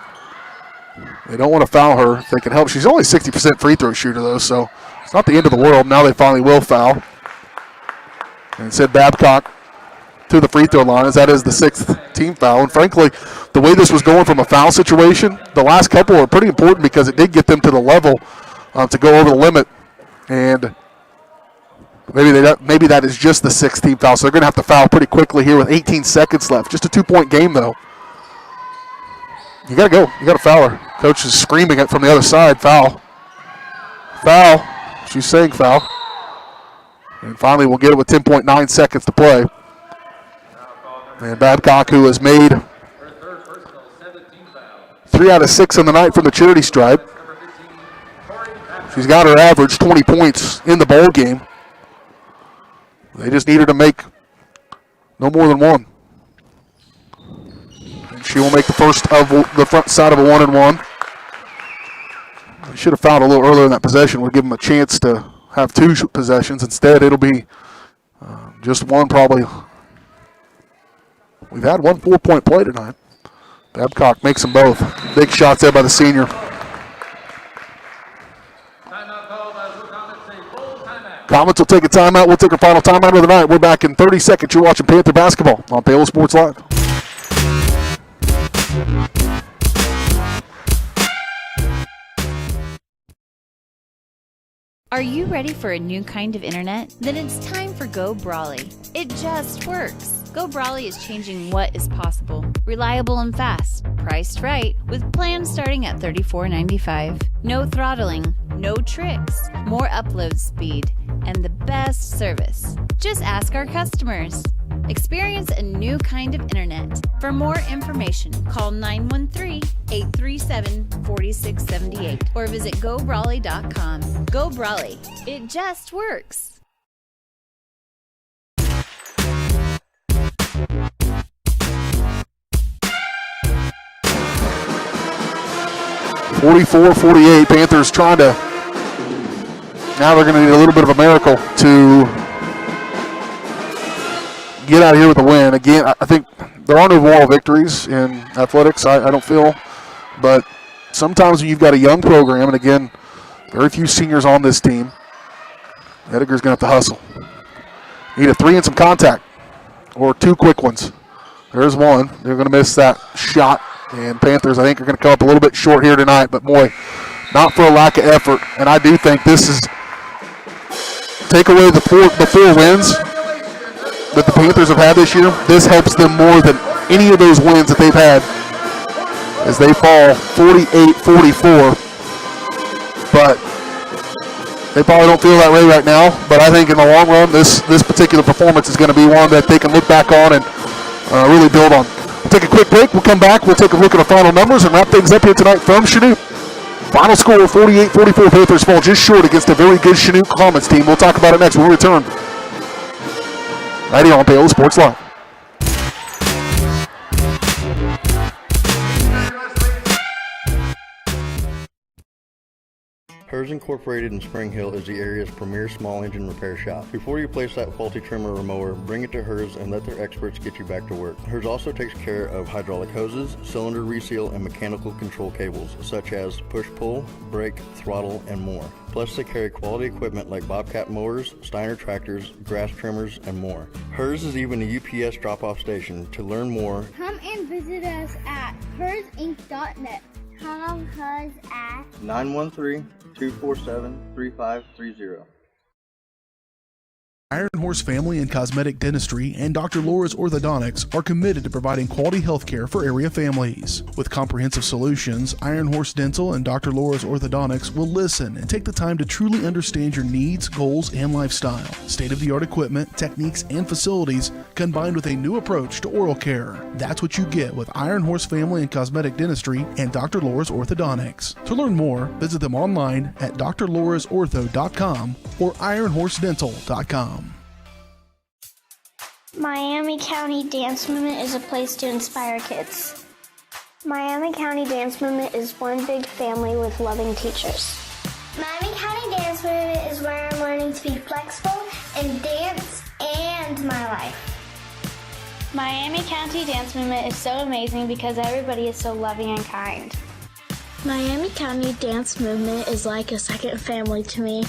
They don't want to foul her if they can help. She's only 60% free throw shooter, though, so it's not the end of the world. Now they finally will foul. And instead, Babcock to the free throw line, as that is the 6th team foul. And frankly, the way this was going from a foul situation, the last couple are pretty important because it did get them to the level to go over the limit. And maybe that is just the 6th team foul, so they're going to have to foul pretty quickly here with 18 seconds left. Just a 2-point game, though. You got to go. You got to foul her. Coach is screaming it from the other side. Foul. Foul. She's saying foul. And finally, we'll get it with 10.9 seconds to play. And Babcock, who has made 3 out of 6 on the night from the charity stripe. She's got her average 20 points in the bowl game. They just need her to make no more than 1. And she will make the first of the front side of a 1-and-1. They should have fouled a little earlier in that possession. Would give them a chance to have 2 possessions. Instead, it'll be just 1 probably. We've had 1 4-point play tonight. Babcock makes them both. Big shots there by the senior. Comets will take a timeout. We'll take our final timeout of the night. We're back in 30 seconds. You're watching Panther basketball on Paola Sports Live. Are you ready for a new kind of internet? Then it's time for Go Brawley. It just works. Go Brawley is changing what is possible. Reliable and fast. Priced right, with plans starting at $34.95. No throttling, no tricks, more upload speed, and the best service. Just ask our customers. Experience a new kind of internet. For more information, call 913-837-4678 or visit GoBrawley.com. Go Brawley. It just works. (44-48). Panthers trying to. Now they're going to need a little bit of a miracle to get out of here with a win. Again, I think there are no moral victories in athletics, I don't feel. But sometimes when you've got a young program, and again, very few seniors on this team, Ediger's going to have to hustle. Need a 3 and some contact, or 2 quick ones. There's one. They're going to miss that shot. And Panthers, I think, are going to come up a little bit short here tonight. But, boy, not for a lack of effort. And I do think this is, take away the four wins that the Panthers have had this year, this helps them more than any of those wins that they've had as they fall 48-44. But they probably don't feel that way right now. But I think in the long run, this particular performance is going to be one that they can look back on and really build on. We'll take a quick break. We'll come back. We'll take a look at our final numbers and wrap things up here tonight from Chanute. Final score, 48-44. Panthers fall just short against a very good Chanute Comets team. We'll talk about it next when we return. Right here on Paola Sports Live. Hers Incorporated in Spring Hill is the area's premier small engine repair shop. Before you place that faulty trimmer or mower, bring it to Hers and let their experts get you back to work. Hers also takes care of hydraulic hoses, cylinder reseal, and mechanical control cables, such as push-pull, brake, throttle, and more. Plus, they carry quality equipment like Bobcat mowers, Steiner tractors, grass trimmers, and more. Hers is even a UPS drop-off station. To learn more, Come and visit us at hersinc.net. Call Hers at 913-247-3530. Iron Horse Family and Cosmetic Dentistry and Dr. Laura's Orthodontics are committed to providing quality health care for area families. With comprehensive solutions, Iron Horse Dental and Dr. Laura's Orthodontics will listen and take the time to truly understand your needs, goals, and lifestyle. State-of-the-art equipment, techniques, and facilities combined with a new approach to oral care. That's what you get with Iron Horse Family and Cosmetic Dentistry and Dr. Laura's Orthodontics. To learn more, visit them online at drlaurasortho.com or ironhorsedental.com. Miami County Dance Movement is a place to inspire kids. Miami County Dance Movement is one big family with loving teachers. Miami County Dance Movement is where I'm learning to be flexible in dance and my life. Miami County Dance Movement is so amazing because everybody is so loving and kind. Miami County Dance Movement is like a second family to me.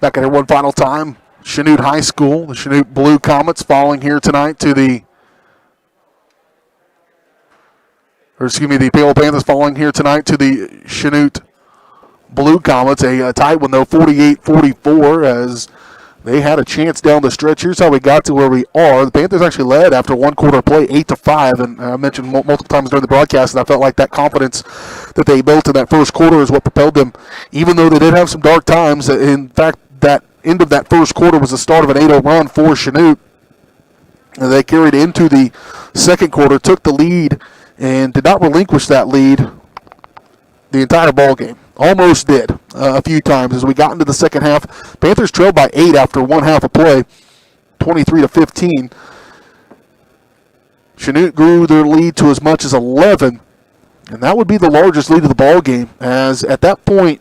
Back at here one final time. Chanute High School, the Chanute Blue Comets falling here tonight to the Paola Panthers falling here tonight to the Chanute Blue Comets. A tight one though, 48-44, as they had a chance down the stretch. Here's how we got to where we are. The Panthers actually led after one quarter play, 8-5, and I mentioned multiple times during the broadcast that I felt like that confidence that they built in that first quarter is what propelled them, even though they did have some dark times. In fact, that end of that first quarter was the start of an 8-0 run for Chanute. They carried into the second quarter, took the lead, and did not relinquish that lead the entire ball game. Almost did a few times as we got into the second half. Panthers trailed by 8 after one half of play, 23-15. Chanute grew their lead to as much as 11, and that would be the largest lead of the ball game, as at that point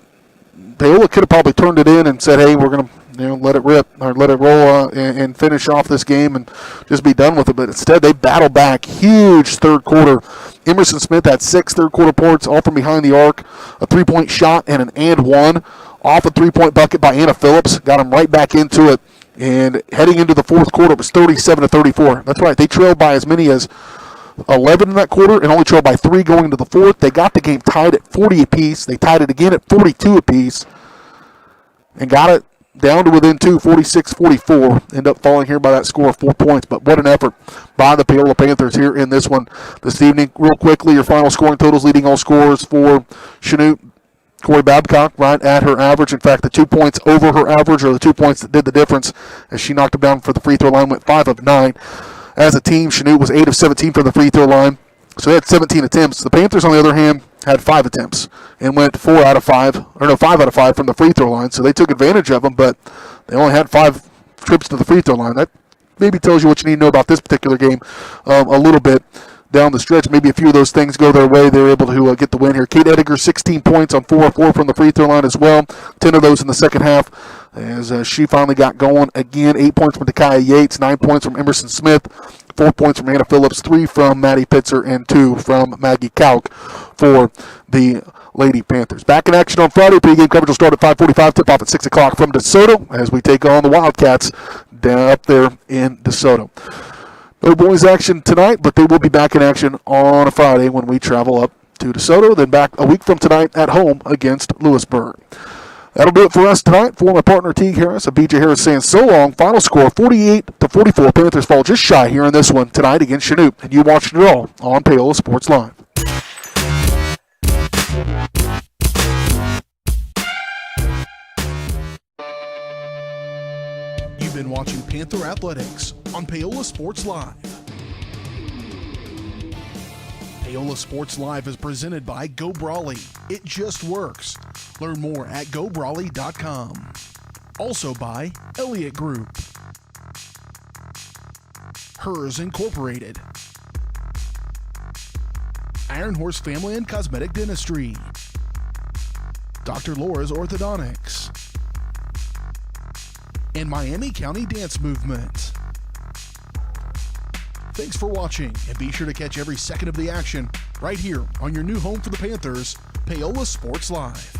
Paola could have probably turned it in and said, hey, we're going to let it rip or let it roll and finish off this game and just be done with it. But instead, they battled back. Huge third quarter. Emerson Smith had 6 third-quarter points, all from behind the arc, a three-point shot, and an and one off a three-point bucket by Anna Phillips. Got him right back into it. And heading into the fourth quarter, it was 37-34. That's right. They trailed by as many as 11 in that quarter and only trailed by 3 going into the fourth. They got the game tied at 40 apiece. They tied it again at 42 apiece and got it down to within 2, 46-44. End up falling here by that score of 4 points. But what an effort by the Paola Panthers here in this one this evening. Real quickly, your final scoring totals, leading all scorers for Chanute. Corey Babcock right at her average. In fact, the 2 points over her average are the 2 points that did the difference as she knocked him down for the free throw line, went 5 of 9. As a team, Chanute was 8 of 17 from the free throw line, so they had 17 attempts. The Panthers, on the other hand, had 5 attempts and went 5 out of 5 from the free throw line, so they took advantage of them, but they only had 5 trips to the free throw line. That maybe tells you what you need to know about this particular game a little bit down the stretch. Maybe a few of those things go their way. They were able to get the win here. Kate Ediger, 16 points on 4 of 4 from the free throw line as well. 10 of those in the second half as she finally got going again. 8 points from Takaya Yates, 9 points from Emerson Smith, 4 points from Anna Phillips, 3 from Maddie Pitzer, and 2 from Maggie Kauk for the Lady Panthers. Back in action on Friday. Pre-game coverage will start at 5:45. Tip-off at 6 o'clock from DeSoto as we take on the Wildcats down up there in DeSoto. No boys action tonight, but they will be back in action on a Friday when we travel up to DeSoto, then back a week from tonight at home against Lewisburg. That'll do it for us tonight. For my partner Teague Harris, BJ Harris saying so long. Final score 48-44. Panthers fall just shy here in this one tonight against Chanute. And you watched it all on Paola Sports Live. You've been watching Panther Athletics on Paola Sports Live. Paola Sports Live is presented by Go Brawley. It just works. Learn more at gobrawley.com. Also by Elliott Group, Hers Incorporated, Iron Horse Family and Cosmetic Dentistry, Dr. Laura's Orthodontics, and Miami County Dance Movement. Thanks for watching, and be sure to catch every second of the action right here on your new home for the Panthers, Paola Sports Live.